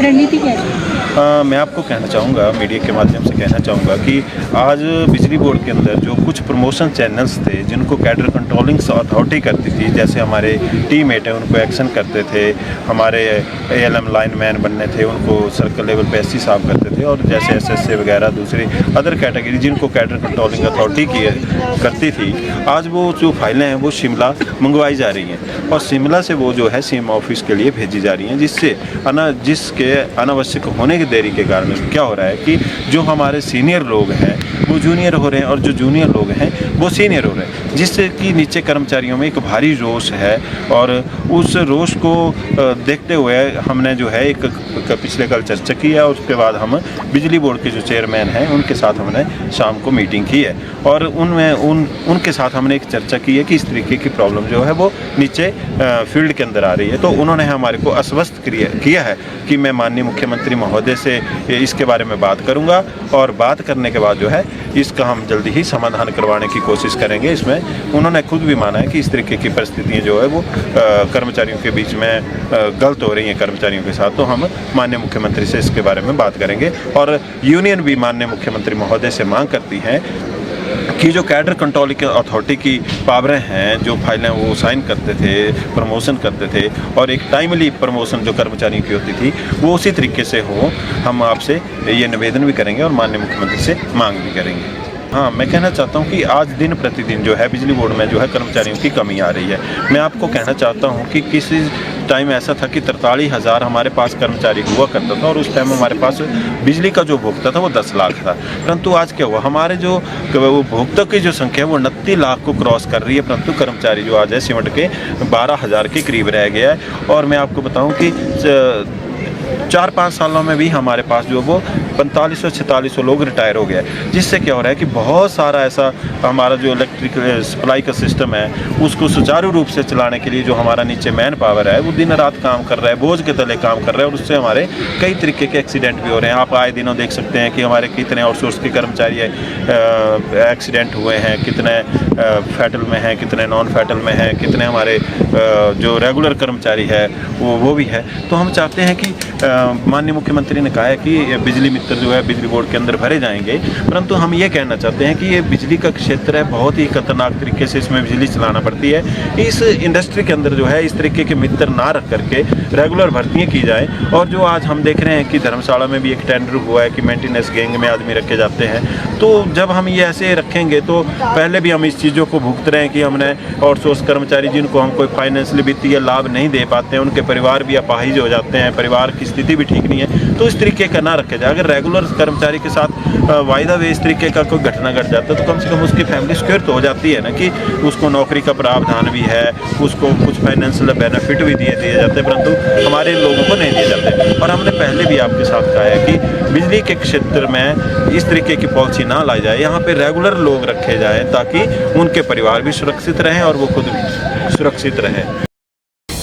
रणनीति क्या है? मैं आपको कहना चाहूँगा, मीडिया के माध्यम से कहना चाहूँगा कि आज बिजली बोर्ड के अंदर जो कुछ प्रमोशन चैनल्स थे जिनको कैडर कंट्रोलिंग अथॉरिटी करती थी, जैसे हमारे टीममेट हैं उनको एक्शन करते थे, हमारे ALM लाइनमैन बनने थे उनको सर्कल लेवल पे SC साहब करते थे, और जैसे SSA वगैरह दूसरी अदर कैटेगरी जिनको कैडर कंट्रोलिंग अथॉरिटी करती थी, आज वो जो फाइलें हैं वो शिमला मंगवाई जा रही हैं और शिमला से वो जो है CM ऑफिस के लिए भेजी जा रही हैं, जिसके अनावश्यक होने की देरी के कारण क्या हो रहा है कि जो हमारे सीनियर लोग हैं वो जूनियर हो रहे हैं और जो जूनियर लोग हैं वो सीनियर हो रहे हैं, जिससे कि नीचे कर्मचारियों में एक भारी रोष है। और उस रोष को देखते हुए हमने जो है एक पिछले कल चर्चा की है और उसके बाद हम बिजली बोर्ड के जो चेयरमैन हैं उनके साथ हमने शाम को मीटिंग की है और उनके साथ हमने एक चर्चा की है कि इस तरीके की प्रॉब्लम जो है वो नीचे फील्ड के अंदर आ रही है। तो उन्होंने हमारे को आश्वस्त किया है कि मैं माननीय मुख्यमंत्री महोदय से इसके बारे में बात करूंगा और बात करने के बाद जो है इसका हम जल्दी ही समाधान करवाने की कोशिश करेंगे। इसमें उन्होंने खुद भी माना है कि इस तरीके की परिस्थितियाँ जो है वो कर्मचारियों के बीच में गलत हो रही हैं कर्मचारियों के साथ, तो हम माननीय मुख्यमंत्री से इसके बारे में बात करेंगे। और यूनियन भी माननीय मुख्यमंत्री महोदय से मांग करती हैं कि जो कैडर कंट्रोलिंग अथॉरिटी की पावरें हैं, जो फाइलें वो साइन करते थे, प्रमोशन करते थे और एक टाइमली प्रमोशन जो कर्मचारियों की होती थी वो उसी तरीके से हो, हम आपसे ये निवेदन भी करेंगे और माननीय मुख्यमंत्री से मांग भी करेंगे। हाँ, मैं कहना चाहता हूँ कि आज दिन प्रतिदिन जो है बिजली बोर्ड में जो है कर्मचारियों की कमी आ रही है। मैं आपको कहना चाहता हूँ कि किसी टाइम ऐसा था कि 43,000 हमारे पास कर्मचारी हुआ करता था और उस टाइम हमारे पास बिजली का जो उपभोक्ता था वो 10 लाख था, परंतु आज क्या हुआ, हमारे जो उपभोक्ता की जो संख्या है वो 29 लाख को क्रॉस कर रही है, परंतु कर्मचारी जो आज है सिमट के 12,000 के करीब रह गया है। और मैं आपको बताऊँ कि 4-5 सालों में भी हमारे पास जो वो 4500-4600 लोग रिटायर हो गया, जिससे क्या हो रहा है कि बहुत सारा ऐसा हमारा जो इलेक्ट्रिक सप्लाई का सिस्टम है उसको सुचारू रूप से चलाने के लिए जो हमारा नीचे मैन पावर है वो दिन रात काम कर रहा है, बोझ के तले काम कर रहा है और उससे हमारे कई तरीके के एक्सीडेंट भी हो रहे हैं। आप आए दिनों देख सकते हैं कि हमारे कितने आउटसोर्स के कर्मचारी एक्सीडेंट हुए हैं, कितने फैटल में हैं, कितने नॉन फैटल में हैं, कितने हमारे जो रेगुलर कर्मचारी है वो भी है। तो हम चाहते हैं कि माननीय मुख्यमंत्री ने कहा है कि बिजली मित्र जो है बिजली बोर्ड के अंदर भरे जाएंगे, परंतु हम ये कहना चाहते हैं कि ये बिजली का क्षेत्र है, बहुत ही खतरनाक तरीके से इसमें बिजली चलाना पड़ती है। इस इंडस्ट्री के अंदर जो है इस तरीके के मित्र ना रख करके रेगुलर भर्तियाँ की जाए। और जो आज हम देख रहे हैं कि धर्मशाला में भी एक टेंडर हुआ है कि मेंटेनेंस गैंग में आदमी रखे जाते हैं, तो जब हम ये ऐसे रखेंगे तो पहले भी हम इस चीज़ों को भुगत रहे हैं कि हमने आउटसोर्स कर्मचारी जिनको हम कोई फाइनेंशियली वित्तीय लाभ नहीं दे पाते हैं, उनके परिवार भी अपाहिज हो जाते हैं, परिवार की स्थिति भी ठीक नहीं है, तो इस तरीके का ना रखे जाए। अगर रेगुलर कर्मचारी के साथ वायदा वे इस तरीके का कोई घटना घट जाता है तो कम से कम उसकी फैमिली सिक्योर तो हो जाती है ना, कि उसको नौकरी का प्रावधान भी है, उसको कुछ फाइनेंशियल बेनिफिट भी दिए जाते हैं, परंतु हमारे लोगों को नहीं दिए जाते। और हमने पहले भी आपके साथ कहा है कि बिजली के क्षेत्र में इस तरीके की पॉलिसी ना लाई जाए, यहाँ पे रेगुलर लोग रखे जाएं ताकि उनके परिवार भी सुरक्षित रहें और वो खुद भी सुरक्षित रहें।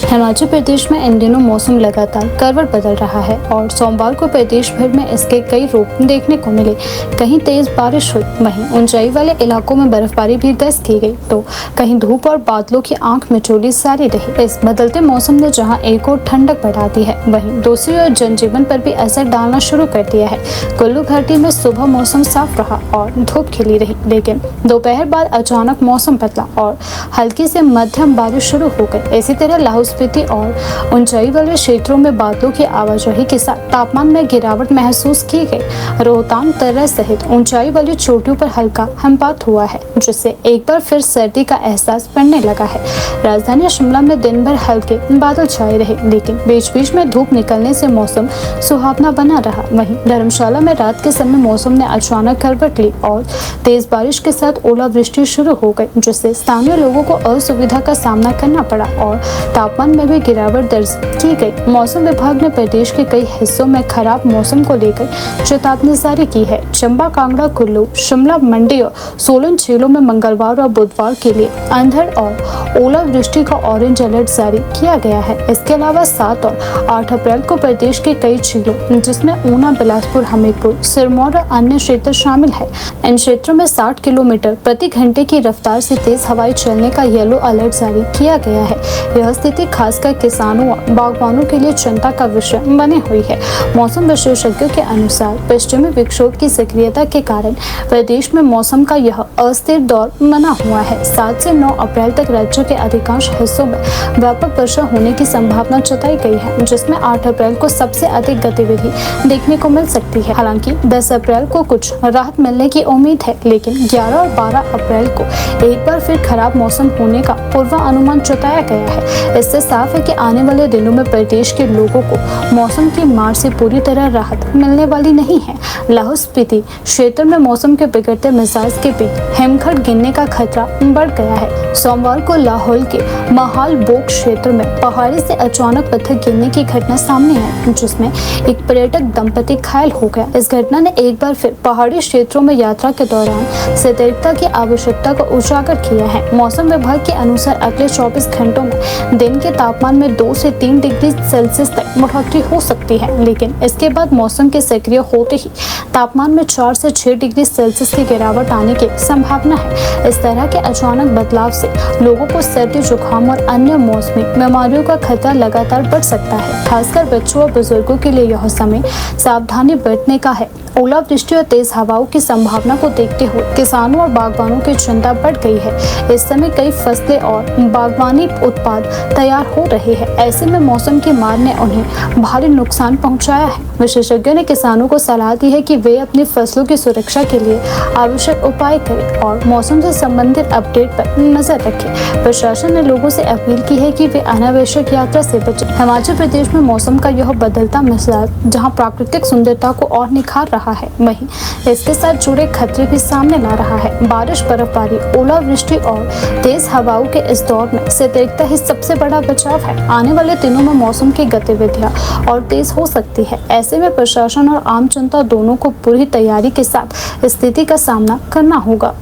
हिमाचल प्रदेश में इन दिनों मौसम लगातार करवट बदल रहा है और सोमवार को प्रदेश भर में इसके कई रूप देखने को मिले। कहीं तेज बारिश हुई, वहीं ऊंचाई वाले इलाकों में बर्फबारी भी दस्त की गई, तो कहीं धूप और बादलों की आंख मिचौली सारी रही। इस बदलते मौसम ने जहां एक और ठंडक बढ़ा दी है, वहीं दूसरी ओर जनजीवन पर भी असर डालना शुरू कर दिया है। कुल्लू घाटी में सुबह मौसम साफ रहा और धूप खिली रही, लेकिन दोपहर बाद अचानक मौसम बदला और हल्की से मध्यम बारिश शुरू हो गई। इसी तरह लाहौल स्पीति और ऊंचाई वाले क्षेत्रों में बादलों की आवाजाही के साथ तापमान में गिरावट महसूस की गई। रोहतांग, तर्रा सहित ऊंचाई वाली चोटियों पर हल्का हिमपात हुआ है, जिससे एक बार फिर सर्दी का एहसास पड़ने लगा है। राजधानी शिमला में दिन भर हल्के बादल छाए रहे, लेकिन बीच बीच में धूप निकलने से मौसम सुहावना बना रहा। वहीं धर्मशाला में रात के समय मौसम ने अचानक करवट ली और तेज बारिश के साथ ओलावृष्टि शुरू हो गई, जिससे स्थानीय लोगों को असुविधा का सामना करना पड़ा और तापमान में भी गिरावट दर्ज की गई। मौसम विभाग ने प्रदेश के कई हिस्सों में खराब मौसम को लेकर चेतावनी जारी की है। चंबा, कांगड़ा, कुल्लू, शिमला, मंडी और सोलन जिलों में मंगलवार और बुधवार के लिए अंधड़ और ओलावृष्टि का ऑरेंज अलर्ट जारी किया गया है। इसके अलावा 7 और 8 अप्रैल को प्रदेश के कई जिलों जिसमें ऊना, बिलासपुर, हमीरपुर, सिरमौर और अन्य क्षेत्र शामिल है, इन क्षेत्रों में 60 किलोमीटर प्रति घंटे की रफ्तार से तेज हवाएं चलने का येलो अलर्ट जारी किया गया है। यह स्थिति खासकर किसानों और बागवानों के लिए चिंता का विषय बनी हुई है। मौसम विशेषज्ञों के अनुसार पश्चिमी विक्षोभ की सक्रियता के कारण प्रदेश में मौसम का यह अस्थिर दौर बना हुआ है। 7 से 9 अप्रैल तक राज्य के अधिकांश हिस्सों में व्यापक वर्षा होने की संभावना जताई गई है, जिसमें 8 अप्रैल को सबसे अधिक गतिविधि देखने को मिल सकती है। हालांकि 10 अप्रैल को कुछ राहत मिलने की उम्मीद है, लेकिन 11 और 12 अप्रैल को एक बार फिर खराब मौसम होने का पूर्वानुमान जताया गया है। इससे साफ है कि आने वाले दिनों में प्रदेश के लोगों को मौसम की मार से पूरी तरह राहत मिलने वाली नहीं है। लाहौल स्पीति क्षेत्र में मौसम के बिगड़ते मिजाज के बीच हिमखंड गिरने का खतरा बढ़ गया है। सोमवार को लाहौल के महाल बोग क्षेत्र में पहाड़ी से अचानक पत्थर गिरने की घटना सामने आई, जिसमें एक पर्यटक दंपति घायल हो गया। इस घटना ने एक बार फिर पहाड़ी क्षेत्रों में यात्रा के दौरान सतर्कता की आवश्यकता को उजागर किया है। मौसम विभाग के अनुसार अगले 24 घंटों में दिन के तापमान में 2 से 3 डिग्री सेल्सियस तक बढ़ोतरी हो सकती है, लेकिन इसके बाद मौसम के सक्रिय होते ही तापमान में 4 से 6 डिग्री सेल्सियस की गिरावट आने की संभावना है। इस तरह के अचानक बदलाव से लोगों को सर्दी, जुकाम और अन्य मौसमी बीमारियों का खतरा लगातार बढ़ सकता है। खासकर बच्चों और बुजुर्गों के लिए यह समय सावधानी बरतने का है। ओलावृष्टि और तेज हवाओं की संभावना को देखते हुए किसानों और बागवानों की चिंता बढ़ गई है। इस समय कई फसलें और बागवानी उत्पाद तैयार हो रहे हैं। ऐसे में मौसम की मार ने उन्हें भारी नुकसान पहुंचाया है। विशेषज्ञों ने किसानों को सलाह दी है कि वे अपनी फसलों की सुरक्षा के लिए आवश्यक उपाय करें और मौसम से संबंधित अपडेट पर नजर रखें। प्रशासन ने लोगों से अपील की है कि वे अनावश्यक यात्रा से बचें। हिमाचल प्रदेश में मौसम का यह बदलता मिजाज जहां प्राकृतिक सुंदरता को और निखार रहा है, वहीं इसके साथ जुड़े खतरे भी सामने ला रहा है। बारिश, बर्फबारी, ओलावृष्टि और तेज हवाओं के इस दौर में सतर्कता ही सबसे बड़ा बचाव है। आने वाले दिनों में मौसम की गतिविधियां और तेज हो सकती है। ऐसे में प्रशासन और आम जनता दोनों को पूरी तैयारी के साथ स्थिति का सामना करना होगा।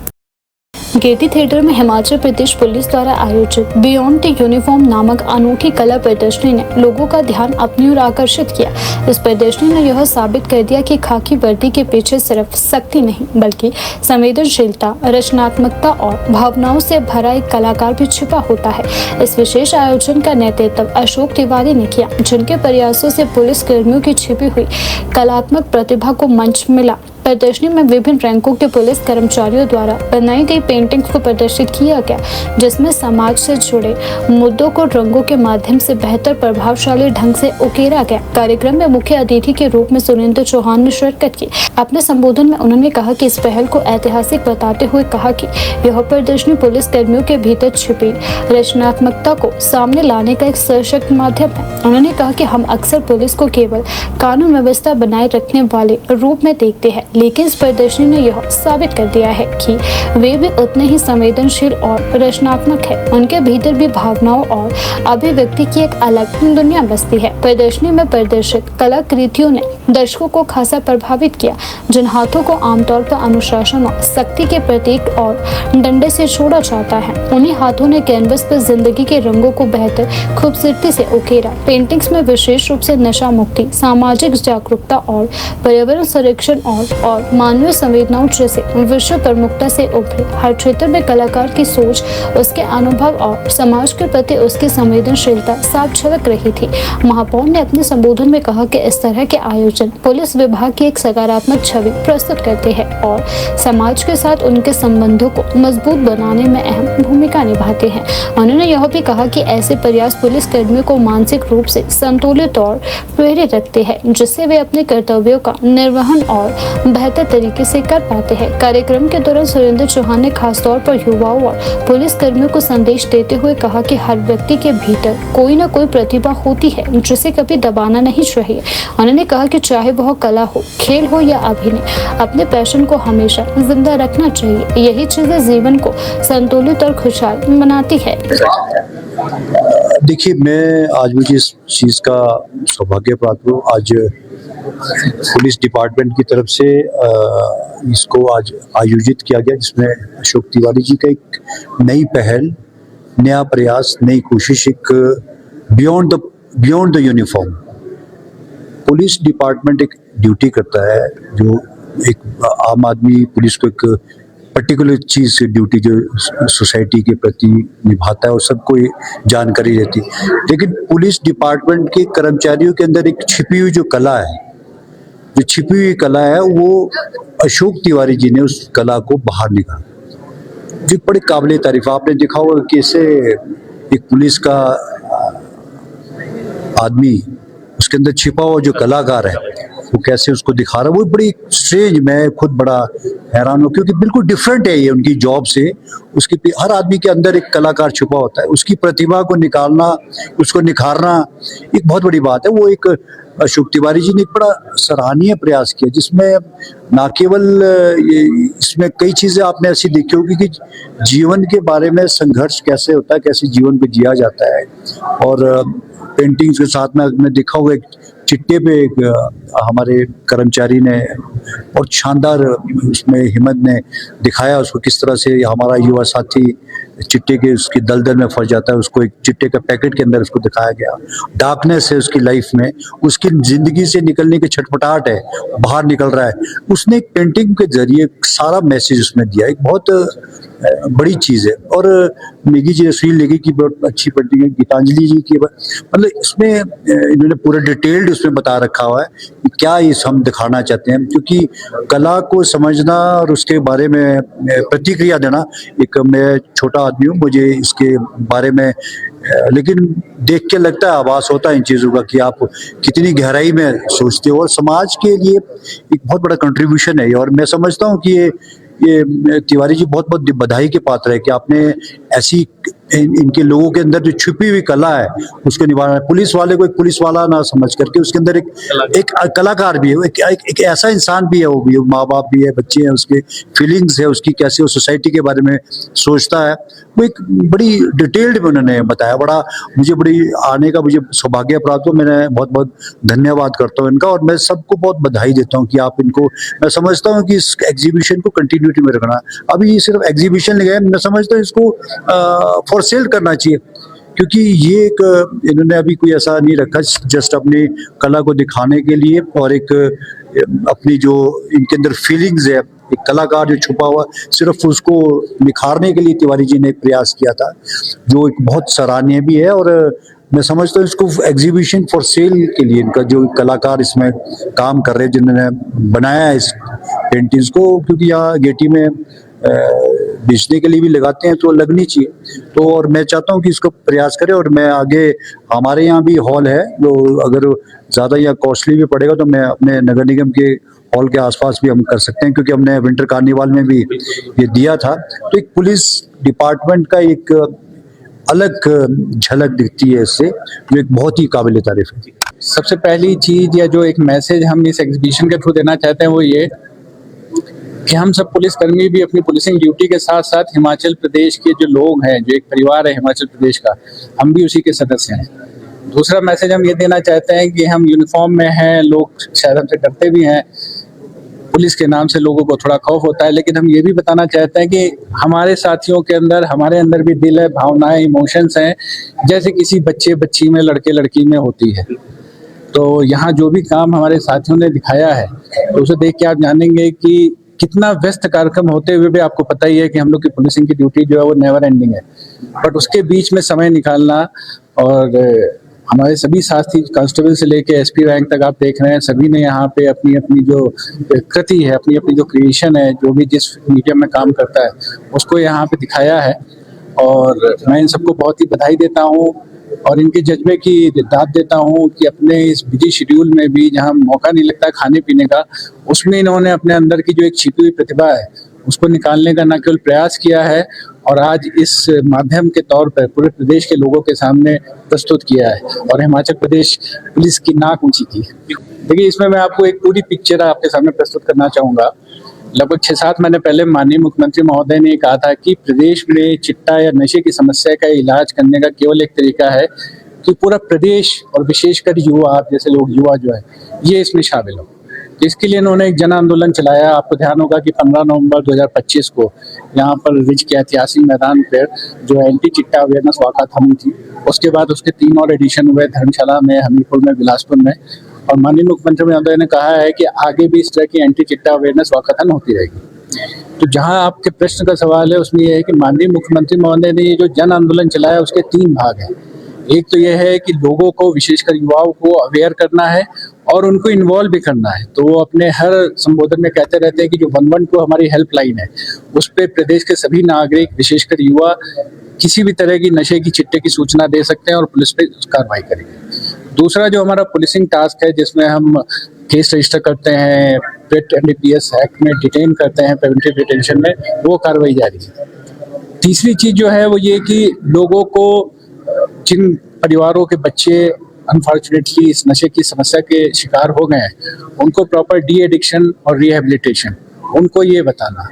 गेयटी थिएटर में हिमाचल प्रदेश पुलिस द्वारा आयोजित बियॉन्ड द यूनिफॉर्म नामक अनोखी कला प्रदर्शनी ने लोगों का ध्यान अपनी ओर आकर्षित किया। इस प्रदर्शनी ने यह साबित कर दिया कि खाकी वर्दी के पीछे सिर्फ शक्ति नहीं, बल्कि संवेदनशीलता, रचनात्मकता और भावनाओं से भरा एक कलाकार भी छिपा होता है। इस विशेष आयोजन का नेतृत्व अशोक तिवारी ने किया, जिनके प्रयासों से पुलिस कर्मियों की छिपी हुई कलात्मक प्रतिभा को मंच मिला। प्रदर्शनी में विभिन्न रैंकों के पुलिस कर्मचारियों द्वारा बनाई गई पेंटिंग्स को प्रदर्शित किया गया, जिसमें समाज से जुड़े मुद्दों को रंगों के माध्यम से बेहतर प्रभावशाली ढंग से उकेरा गया। कार्यक्रम में मुख्य अतिथि के रूप में सुरेंद्र चौहान ने शिरकत की। अपने संबोधन में उन्होंने कहा कि इस पहल को ऐतिहासिक बताते हुए कहा कि यह प्रदर्शनी पुलिस कर्मियों के भीतर छिपी रचनात्मकता को सामने लाने का एक सशक्त माध्यम है। उन्होंने कहा कि हम अक्सर पुलिस को केवल कानून व्यवस्था बनाए रखने वाले रूप में देखते हैं, लेकिन इस प्रदर्शनी ने यह साबित कर दिया है कि वे भी उतने ही संवेदनशील और रचनात्मक है। उनके भीतर भी भावनाओं और अभिव्यक्ति की एक अलग दुनिया बसती है। प्रदर्शनी में प्रदर्शित कलाकृतियों ने दर्शकों को खासा प्रभावित किया, जिन हाथों को आमतौर पर अनुशासन और शक्ति के प्रतीक और डंडे से छोड़ा जाता है, उन्हीं हाथों ने कैनवस पर जिंदगी के रंगों को बेहतर खूबसूरती से उकेरा। पेंटिंग्स में विशेष रूप से नशा मुक्ति, सामाजिक जागरूकता और पर्यावरण संरक्षण और मानवीय संवेदनाओं जैसे विषय प्रमुखता से उभरे। हर क्षेत्र में कलाकार की सोच, उसके अनुभव और समाज के प्रति उसकी संवेदनशीलता साफ झलक रही थी। महापौर ने अपने संबोधन में कहा कि इस तरह के आयोजन पुलिस विभाग की एक सकारात्मक छवि प्रस्तुत करते हैं और समाज के साथ उनके संबंधों को मजबूत बनाने में अहम भूमिका निभाते हैं। उन्होंने यह भी कहा कि ऐसे प्रयास पुलिस कर्मियों को मानसिक रूप से संतुलित और प्रेरित रखते हैं, जिससे वे अपने कर्तव्यों का निर्वहन और बेहतर तरीके से कर पाते हैं। कार्यक्रम के दौरान सुरेंद्र चौहान ने खासतौर पर युवाओं और पुलिस कर्मियों को संदेश देते हुए कहा कि हर व्यक्ति के भीतर कोई न कोई प्रतिभा होती है, जिसे कभी दबाना नहीं चाहिए। उन्होंने कहा कि चाहे वह कला हो, खेल हो या अभिनय, अपने पैशन को हमेशा जिंदा रखना चाहिए। यही चीजें जीवन को संतुलित और खुशहाल बनाती है। देखिए, मैं आज मुझे इस चीज़ का सौभाग्य प्राप्त हुआ। आज पुलिस डिपार्टमेंट की तरफ से इसको आज आयोजित किया गया, जिसमें अशोक तिवारी जी का एक नई पहल, नया प्रयास, नई कोशिश, एक beyond the uniform. Police department एक ड्यूटी करता है जो एक आम आदमी पुलिस को एक पर्टिकुलर चीज ड्यूटी जो सोसाइटी के प्रति निभाता है और सबको ये जानकारी रहती है। लेकिन पुलिस डिपार्टमेंट के कर्मचारियों के अंदर एक छिपी हुई जो कला है, जो छिपी हुई कला है, वो अशोक तिवारी जी ने उस कला को बाहर निकाला, जो बड़े काबिल तारीफ। आपने देखा होगा कैसे एक पुलिस का आदमी, उसके अंदर छिपा हुआ जो कलाकार है, वो कैसे उसको दिखा रहा है, वो बड़ी स्ट्रेंज, मैं खुद बड़ा हैरान हूँ, क्योंकि बिल्कुल डिफरेंट है ये उनकी जॉब से। उसकी हर आदमी के अंदर एक कलाकार छुपा होता है, उसकी प्रतिभा को निकालना, उसको निखारना एक बहुत बड़ी बात है। वो एक अशोक तिवारी जी ने एक बड़ा सराहनीय प्रयास किया, जिसमें ना केवल इसमें कई चीजें आपने ऐसी देखी होगी कि जीवन के बारे में संघर्ष कैसे होता है, कैसे जीवन को जिया जाता है, और पेंटिंग्स के साथ में मैं देखा हुआ एक चिट्टे पे एक हमारे कर्मचारी ने और शानदार उसमें हिम्मत ने दिखाया उसको, किस तरह से हमारा युवा साथी चिट्टे के उसकी दलदल में फंस जाता है, उसको एक चिट्टे का पैकेट के अंदर उसको दिखाया गया। डार्कनेस है उसकी लाइफ में, उसकी जिंदगी से निकलने की छटपटाहट है, बाहर निकल रहा है। उसने एक पेंटिंग के जरिए सारा मैसेज उसमें दिया, एक बहुत बड़ी चीज है। और मेगी जी, सुनील नेगी की बहुत अच्छी पेंटिंग है, गीतांजलि जी की, मतलब इसमें इन्होंने पूरा डिटेल्ड उसमें बता रखा हुआ है कि क्या ये हम दिखाना चाहते हैं, क्योंकि कला को समझना और उसके बारे में प्रतिक्रिया देना, एक मैं छोटा आदमी हूँ, मुझे इसके बारे में लेकिन देख के लगता है, आभास होता है इन चीज़ों का कि आप कितनी गहराई में सोचते हो, और समाज के लिए एक बहुत बड़ा कंट्रीब्यूशन है। और मैं समझता हूँ कि ये तिवारी जी बहुत बहुत बधाई के पात्र है कि आपने ऐसी इनके लोगों के अंदर जो छुपी हुई कला है उसको निभाना है। पुलिस वाले को एक पुलिस वाला ना समझ करके उसके अंदर एक कलाकार भी है, एक ऐसा इंसान भी है, वो भी माँ बाप भी है, बच्चे हैं, उसके फीलिंग्स है, उसकी कैसे वो सोसाइटी के बारे में सोचता है, वो एक बड़ी डिटेल्ड में उन्होंने बताया। बड़ा मुझे बड़ी आने का मुझे सौभाग्य प्राप्त हो, मैंने बहुत बहुत धन्यवाद करता हूँ इनका, और मैं सबको बहुत बधाई देता हूँ कि आप इनको, मैं समझता हूँ कि इस एग्जीबिशन को कंटिन्यूटी में रखना। अभी ये सिर्फ एग्जीबिशन लगे, मैं समझता हूँ इसको फॉर सेल करना चाहिए, क्योंकि ये एक इन्होंने अभी कोई ऐसा नहीं रखा, जस्ट अपनी कला को दिखाने के लिए और एक अपनी जो इनके अंदर फीलिंग्स है, एक कलाकार जो छुपा हुआ, सिर्फ उसको निखारने के लिए तिवारी जी ने एक प्रयास किया था, जो एक बहुत सराहनीय भी है। और मैं समझता हूँ इसको एग्जीबिशन फॉर सेल के लिए इनका जो कलाकार इसमें काम कर रहे हैं, जिन्होंने बनाया है इस पेंटिंग्स को, क्योंकि यहाँ गेटी में बेचने के लिए भी लगाते हैं तो लगनी चाहिए। तो और मैं चाहता हूँ कि इसको प्रयास करें, और मैं आगे, हमारे यहाँ भी हॉल है, तो अगर ज़्यादा या कॉस्टली भी पड़ेगा तो मैं अपने नगर निगम के हॉल के आसपास भी हम कर सकते हैं, क्योंकि हमने विंटर कार्निवाल में भी ये दिया था। तो एक पुलिस डिपार्टमेंट का एक अलग झलक दिखती है इससे, जो एक बहुत ही काबिल तारीफ है। सबसे पहली चीज या जो एक मैसेज हम इस एग्जीबिशन के थ्रू देना चाहते हैं वो ये कि हम सब पुलिसकर्मी भी अपनी पुलिसिंग ड्यूटी के साथ साथ हिमाचल प्रदेश के जो लोग हैं, जो एक परिवार है हिमाचल प्रदेश का, हम भी उसी के सदस्य हैं। दूसरा मैसेज हम ये देना चाहते हैं कि हम यूनिफॉर्म में हैं, लोग शायद हमसे डरते भी हैं, पुलिस के नाम से लोगों को थोड़ा खौफ होता है, लेकिन हम ये भी बताना चाहते हैं कि हमारे साथियों के अंदर, हमारे अंदर भी दिल है, भावनाएं, इमोशंस हैं, जैसे किसी बच्चे बच्ची में, लड़के लड़की में होती है। तो यहाँ जो भी काम हमारे साथियों ने दिखाया है, तो उसे देख के आप जानेंगे कि कितना व्यस्त कार्यक्रम होते हुए भी आपको पता ही है कि हम लोग की पुलिसिंग की ड्यूटी जो है वो नेवर एंडिंग है, बट उसके बीच में समय निकालना, और हमारे सभी साथी कांस्टेबल से लेके एसपी रैंक तक आप देख रहे हैं, सभी ने यहाँ पे अपनी अपनी जो कृति है, अपनी अपनी जो क्रिएशन है, जो भी जिस मीडियम में काम करता है उसको यहाँ पे दिखाया है। और मैं इन सबको बहुत ही बधाई देता हूँ और इनके जज्बे की दाद देता हूँ कि अपने इस बिजी शेड्यूल में भी, जहाँ मौका नहीं लगता खाने पीने का, उसमें इन्होंने अपने अंदर की जो एक छिपी हुई प्रतिभा है उसको निकालने का न केवल प्रयास किया है, और आज इस माध्यम के तौर पर पूरे प्रदेश के लोगों के सामने प्रस्तुत किया है, और हिमाचल प्रदेश पुलिस की नाक ऊंची की। देखिए, इसमें मैं आपको एक पूरी पिक्चर आपके सामने प्रस्तुत करना चाहूँगा। लगभग 6-7 महीने पहले माननीय मुख्यमंत्री महोदय ने कहा था कि प्रदेश में चिट्टा या नशे की समस्या का इलाज करने का केवल एक तरीका है कि पूरा प्रदेश और विशेषकर युवा, आप जैसे लोग, युवा जो है ये इसमें शामिल हो। इसके लिए इन्होंने एक जन आंदोलन चलाया। आपको ध्यान होगा कि 15 नवंबर 2025 को यहाँ पर रिज के ऐतिहासिक मैदान पर जो एंटी चिट्टा अवेयरनेस वॉकाथॉन थी, उसके बाद उसके 3 और एडिशन हुए, धर्मशाला में, हमीरपुर में, बिलासपुर में। और माननीय मुख्यमंत्री महोदय ने कहा है कि आगे भी इस तरह की एंटी चिट्टा अवेयरनेस वॉकाथॉन होती रहेगी। तो जहां आपके प्रश्न का सवाल है उसमें यह है कि माननीय मुख्यमंत्री महोदय ने ये जो जन आंदोलन चलाया उसके 3 भाग हैं। एक तो यह है कि लोगों को, विशेषकर युवाओं को अवेयर करना है और उनको इन्वॉल्व भी करना है। तो वो अपने हर संबोधन में कहते रहते हैं कि जो 112 हमारी हेल्पलाइन है उस पे प्रदेश के सभी नागरिक, विशेषकर युवा, किसी भी तरह की नशे की चिट्टे की सूचना दे सकते हैं और पुलिस पे कार्रवाई करेगी। दूसरा जो हमारा पुलिसिंग टास्क है जिसमें हम केस रजिस्टर करते हैं, पेट एनडीपीएस एक्ट में डिटेन करते हैं, प्रिवेंटिव डिटेंशन में, वो कार्रवाई जारी है। तीसरी चीज जो है वो ये कि लोगों को, जिन परिवारों के बच्चे अनफॉर्चुनेटली इस नशे की समस्या के शिकार हो गए हैं, उनको प्रॉपर डी एडिक्शन और रिहेबिलिटेशन, उनको ये बताना।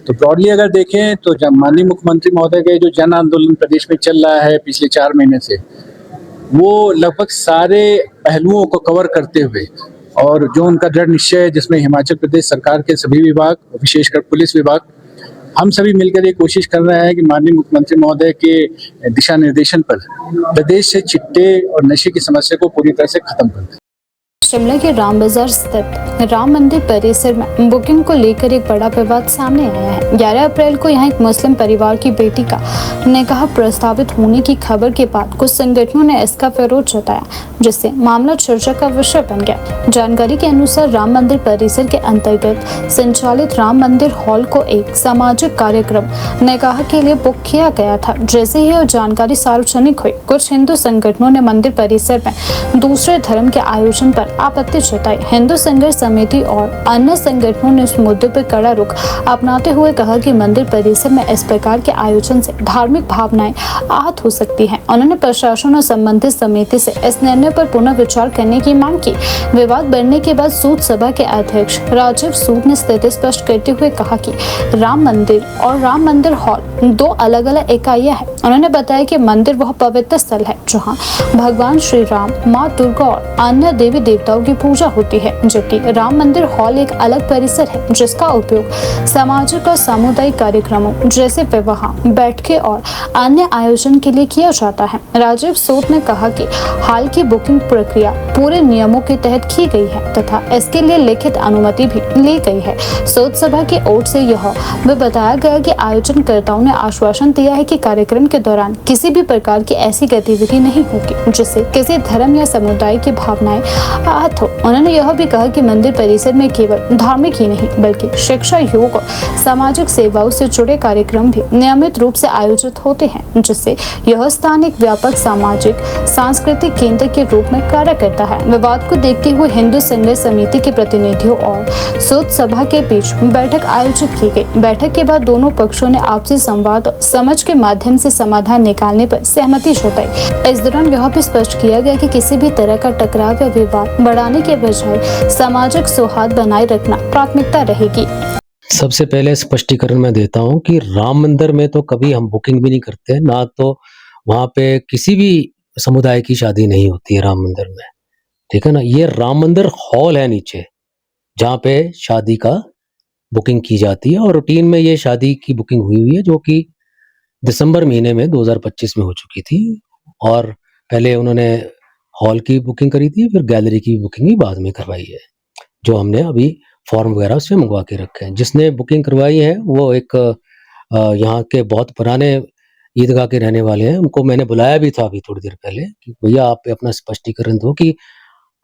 तो ब्रॉडली अगर देखें तो जब माननीय मुख्यमंत्री महोदय के जो जन आंदोलन प्रदेश में चल रहा है पिछले 4 महीने से, वो लगभग सारे पहलुओं को कवर करते हुए, और जो उनका दृढ़ निश्चय है जिसमें हिमाचल प्रदेश सरकार के सभी विभाग, विशेषकर पुलिस विभाग, हम सभी मिलकर ये कोशिश कर रहे हैं कि माननीय मुख्यमंत्री महोदय के दिशा निर्देशन पर प्रदेश से चिट्टे और नशे की समस्या को पूरी तरह से खत्म कर दें। शिमला के राम बाजार स्थित राम मंदिर परिसर में बुकिंग को लेकर एक बड़ा विवाद सामने आया है। 11 अप्रैल को यहां एक मुस्लिम परिवार की बेटी का निकाह प्रस्तावित होने की खबर के बाद कुछ संगठनों ने इसका विरोध जताया, जिससे मामला चर्चा का विषय बन गया। जानकारी के अनुसार राम मंदिर परिसर के अंतर्गत संचालित राम मंदिर हॉल को एक सामाजिक कार्यक्रम निकाह के लिए बुक किया गया था। जैसे ही यह जानकारी सार्वजनिक हुई, कुछ हिंदू संगठनों ने मंदिर परिसर में दूसरे धर्म के आयोजन पर आपत्ति जताई। हिंदू संघर्ष समिति और अन्य संगठनों ने इस मुद्दे पर कड़ा रुख अपनाते हुए कहा कि मंदिर परिसर में इस प्रकार के आयोजन से धार्मिक भावनाएं आहत हो सकती हैं। उन्होंने प्रशासन और संबंधित समिति से इस निर्णय पर पुनः विचार करने की मांग की। विवाद बढ़ने के बाद सूद सभा के अध्यक्ष राजीव सूद ने स्थिति स्पष्ट करते हुए कहा कि राम मंदिर और राम मंदिर हॉल 2 अलग अलग इकाइयां हैं। उन्होंने बताया कि मंदिर वह पवित्र स्थल है जहाँ भगवान श्री राम, माँ दुर्गा और अन्य देवी देवताओं की पूजा होती है, जबकि राम मंदिर हॉल एक अलग परिसर है जिसका उपयोग सामाजिक और सामुदायिक कार्यक्रमों जैसे विवाह, बैठकें और अन्य आयोजन के लिए किया जाता है। राजीव सूद ने कहा कि हाल की बुकिंग प्रक्रिया पूरे नियमों के तहत की गई है तथा इसके लिए लिखित अनुमति भी ली गई है। सूद सभा की ओर से यह भी बताया गया कि आयोजनकर्ताओं ने आश्वासन दिया है कि कार्यक्रम के दौरान किसी भी प्रकार की ऐसी गतिविधि नहीं होगी जिससे किसी धर्म या समुदाय की भावनाएं आहत हो। उन्होंने यह भी कहा कि मंदिर परिसर में केवल धार्मिक ही नहीं बल्कि शिक्षा, योग और सामाजिक सेवाओं से जुड़े कार्यक्रम भी नियमित रूप से आयोजित होते हैं, जिससे यह स्थान एक व्यापक सामाजिक सांस्कृतिक केंद्र के रूप में कार्य करता है। विवाद को देखते हुए हिंदू संघर्ष समिति के प्रतिनिधियों और सूद सभा के बीच बैठक आयोजित की गई। बैठक के बाद दोनों पक्षों ने आपसी संवाद और समझ के माध्यम से समाधान निकालने पर सहमति जताई। इस दौरान यह भी स्पष्ट किया गया कि किसी भी तरह का टकराव या विवाद बढ़ाने के बजाय सामाजिक सौहार्द बनाए रखना प्राथमिकता रहेगी। सबसे पहले स्पष्टीकरण मैं देता हूं कि राम मंदिर में तो कभी हम बुकिंग भी नहीं करते, ना तो वहां पे किसी भी समुदाय की शादी नहीं होती है राम मंदिर में, ठीक है ना। ये राम मंदिर हॉल है नीचे, जहाँ पे शादी का बुकिंग की जाती है और रूटीन में ये शादी की बुकिंग हुई है, जो कि दिसंबर महीने में 2025 में हो चुकी थी। और पहले उन्होंने हॉल की बुकिंग करी थी, फिर गैलरी की बुकिंग भी बाद में करवाई है, जो हमने अभी फॉर्म वगैरह उससे मंगवा के रखे हैं। जिसने बुकिंग करवाई है वो एक यहाँ के बहुत पुराने ईदगाह के रहने वाले हैं। उनको मैंने बुलाया भी था अभी थोड़ी देर पहले कि भैया आप अपना स्पष्टीकरण दो कि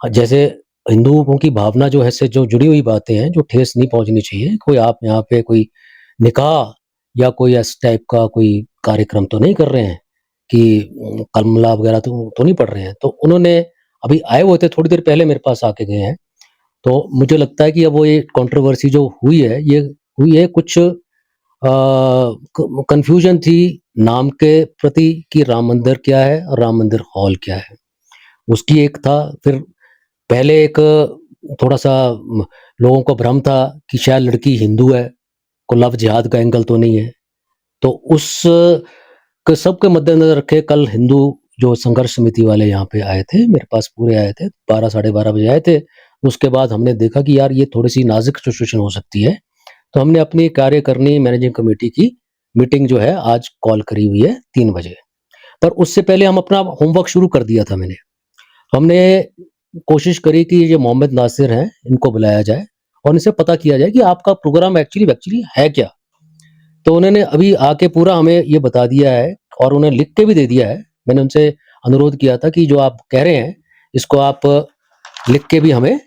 जैसे हिंदुओं की भावना जो है से जो जुड़ी हुई बातें हैं, जो ठेस नहीं पहुंचनी चाहिए। कोई आप यहाँ पे कोई निकाह या कोई इस टाइप का कोई कार्यक्रम तो नहीं कर रहे हैं कि कलमला वगैरह तो नहीं पढ़ रहे हैं। तो उन्होंने अभी आए हुए थे, थोड़ी देर पहले मेरे पास आके गए हैं। तो मुझे लगता है कि अब वो ये कंट्रोवर्सी जो हुई है, ये हुई है कुछ कंफ्यूजन थी नाम के प्रति कि राम मंदिर क्या है और राम मंदिर हॉल क्या है, उसकी एक था। फिर पहले एक थोड़ा सा लोगों को भ्रम था कि शायद लड़की हिंदू है, को लव जिहाद का एंगल तो नहीं है। तो उस सबके मद्देनजर रखे कल हिंदू जो संघर्ष समिति वाले यहाँ पे आए थे, मेरे पास पूरे आए थे, 12 साढ़े 12 बजे आए थे। उसके बाद हमने देखा कि यार ये थोड़ी सी नाजुक सिचुएशन हो सकती है, तो हमने अपनी कार्यकारिणी मैनेजिंग कमेटी की मीटिंग जो है आज कॉल करी हुई है 3 बजे। पर उससे पहले हम अपना होमवर्क शुरू कर दिया था। हमने कोशिश करी कि ये मोहम्मद नासिर हैं, इनको बुलाया जाए और इनसे पता किया जाए कि आपका प्रोग्राम एक्चुअली है क्या। तो उन्होंने अभी आके पूरा हमें ये बता दिया है और उन्हें लिख के भी दे दिया है। मैंने उनसे अनुरोध किया था कि जो आप कह रहे हैं इसको आप लिख के भी हमें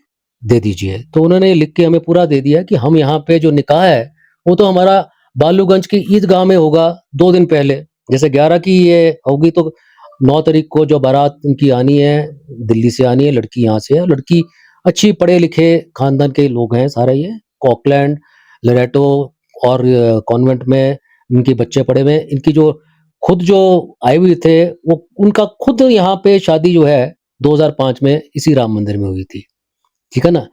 दे दीजिए। तो उन्होंने लिख के हमें पूरा दे दिया कि हम यहाँ पे जो निकाह है वो तो हमारा बालूगंज की ईदगाह में होगा 2 दिन पहले। जैसे 11 की ये होगी तो 9 तारीख को जो बारात इनकी आनी है, दिल्ली से आनी है, लड़की यहाँ से है। लड़की अच्छी पढ़े लिखे खानदान के लोग हैं सारे, ये ऑकलैंड, लोरेटो और कॉन्वेंट में इनके बच्चे पढ़े हुए हैं। इनकी जो खुद जो आए हुए थे वो उनका खुद यहाँ पे शादी जो है 2005 में इसी राम मंदिर में हुई थी, ठीक है ना।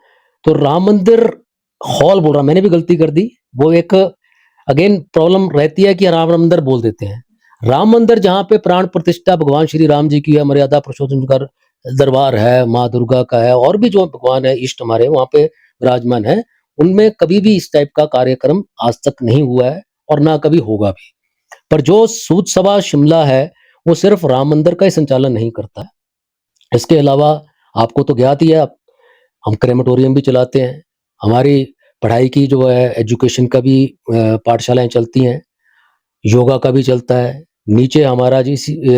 तो राम मंदिर हॉल बोल रहा, मैंने भी गलती कर दी। वो एक अगेन प्रॉब्लम रहती है कि राम मंदिर बोल देते हैं। राम मंदिर जहाँ पे प्राण प्रतिष्ठा भगवान श्री राम जी की है, मर्यादा पुरुषोत्तम का दरबार है, माँ दुर्गा का है और भी जो भगवान है इष्ट हमारे वहाँ पे विराजमान है, उनमें कभी भी इस टाइप का कार्यक्रम आज तक नहीं हुआ है और ना कभी होगा भी। पर जो सूद सभा शिमला है वो सिर्फ राम मंदिर का ही संचालन नहीं करता है। इसके अलावा आपको तो ज्ञात ही है, हम क्रेमेटोरियम भी चलाते हैं, हमारी पढ़ाई की जो है एजुकेशन का भी पाठशालाएं चलती हैं, योगा का भी चलता है। नीचे हमारा जी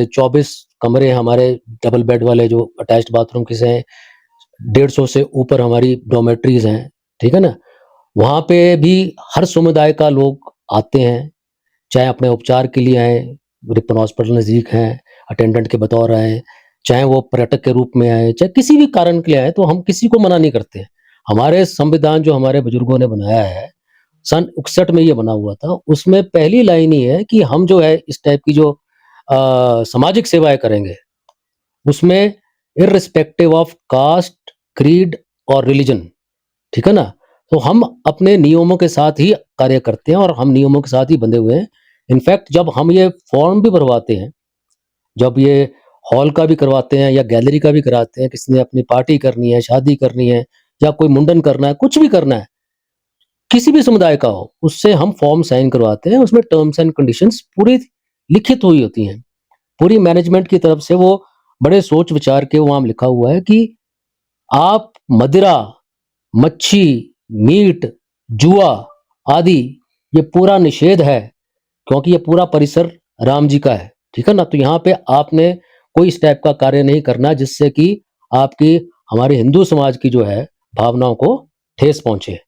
24 कमरे हमारे डबल बेड वाले जो अटैच्ड बाथरूम के हैं, 150 से ऊपर हमारी डॉर्मेट्रीज हैं, ठीक है ना। वहाँ पे भी हर समुदाय का लोग आते हैं, चाहे अपने उपचार के लिए आए, रिपन हॉस्पिटल नज़दीक हैं, अटेंडेंट के बतौर आए, चाहे वो पर्यटक के रूप में आए, चाहे किसी भी कारण के लिए आए, तो हम किसी को मना नहीं करते। हमारे संविधान जो हमारे बुजुर्गों ने बनाया है सन 61 में ये बना हुआ था, उसमें पहली लाइन ही है कि हम जो है इस टाइप की जो सामाजिक सेवाएं करेंगे उसमें इररिस्पेक्टिव ऑफ कास्ट, क्रीड और रिलीजन, ठीक है ना। तो हम अपने नियमों के साथ ही कार्य करते हैं और हम नियमों के साथ ही बंधे हुए हैं। इनफैक्ट जब हम ये फॉर्म भी भरवाते हैं, जब ये हॉल का भी करवाते हैं या गैलरी का भी कराते हैं, किसी ने अपनी पार्टी करनी है, शादी करनी है या कोई मुंडन करना है, कुछ भी करना है, किसी भी समुदाय का हो, उससे हम फॉर्म साइन करवाते हैं। उसमें टर्म्स एंड कंडीशंस पूरी लिखित हुई होती हैं, पूरी मैनेजमेंट की तरफ से वो बड़े सोच विचार के वहां लिखा हुआ है कि आप मदिरा, मच्छी, मीट, जुआ आदि ये पूरा निषेध है, क्योंकि ये पूरा परिसर राम जी का है, ठीक है ना। तो यहाँ पे आपने कोई इस टाइप का कार्य नहीं करना जिससे कि आपकी हमारे हिंदू समाज की जो है भावनाओं को ठेस पहुंचे।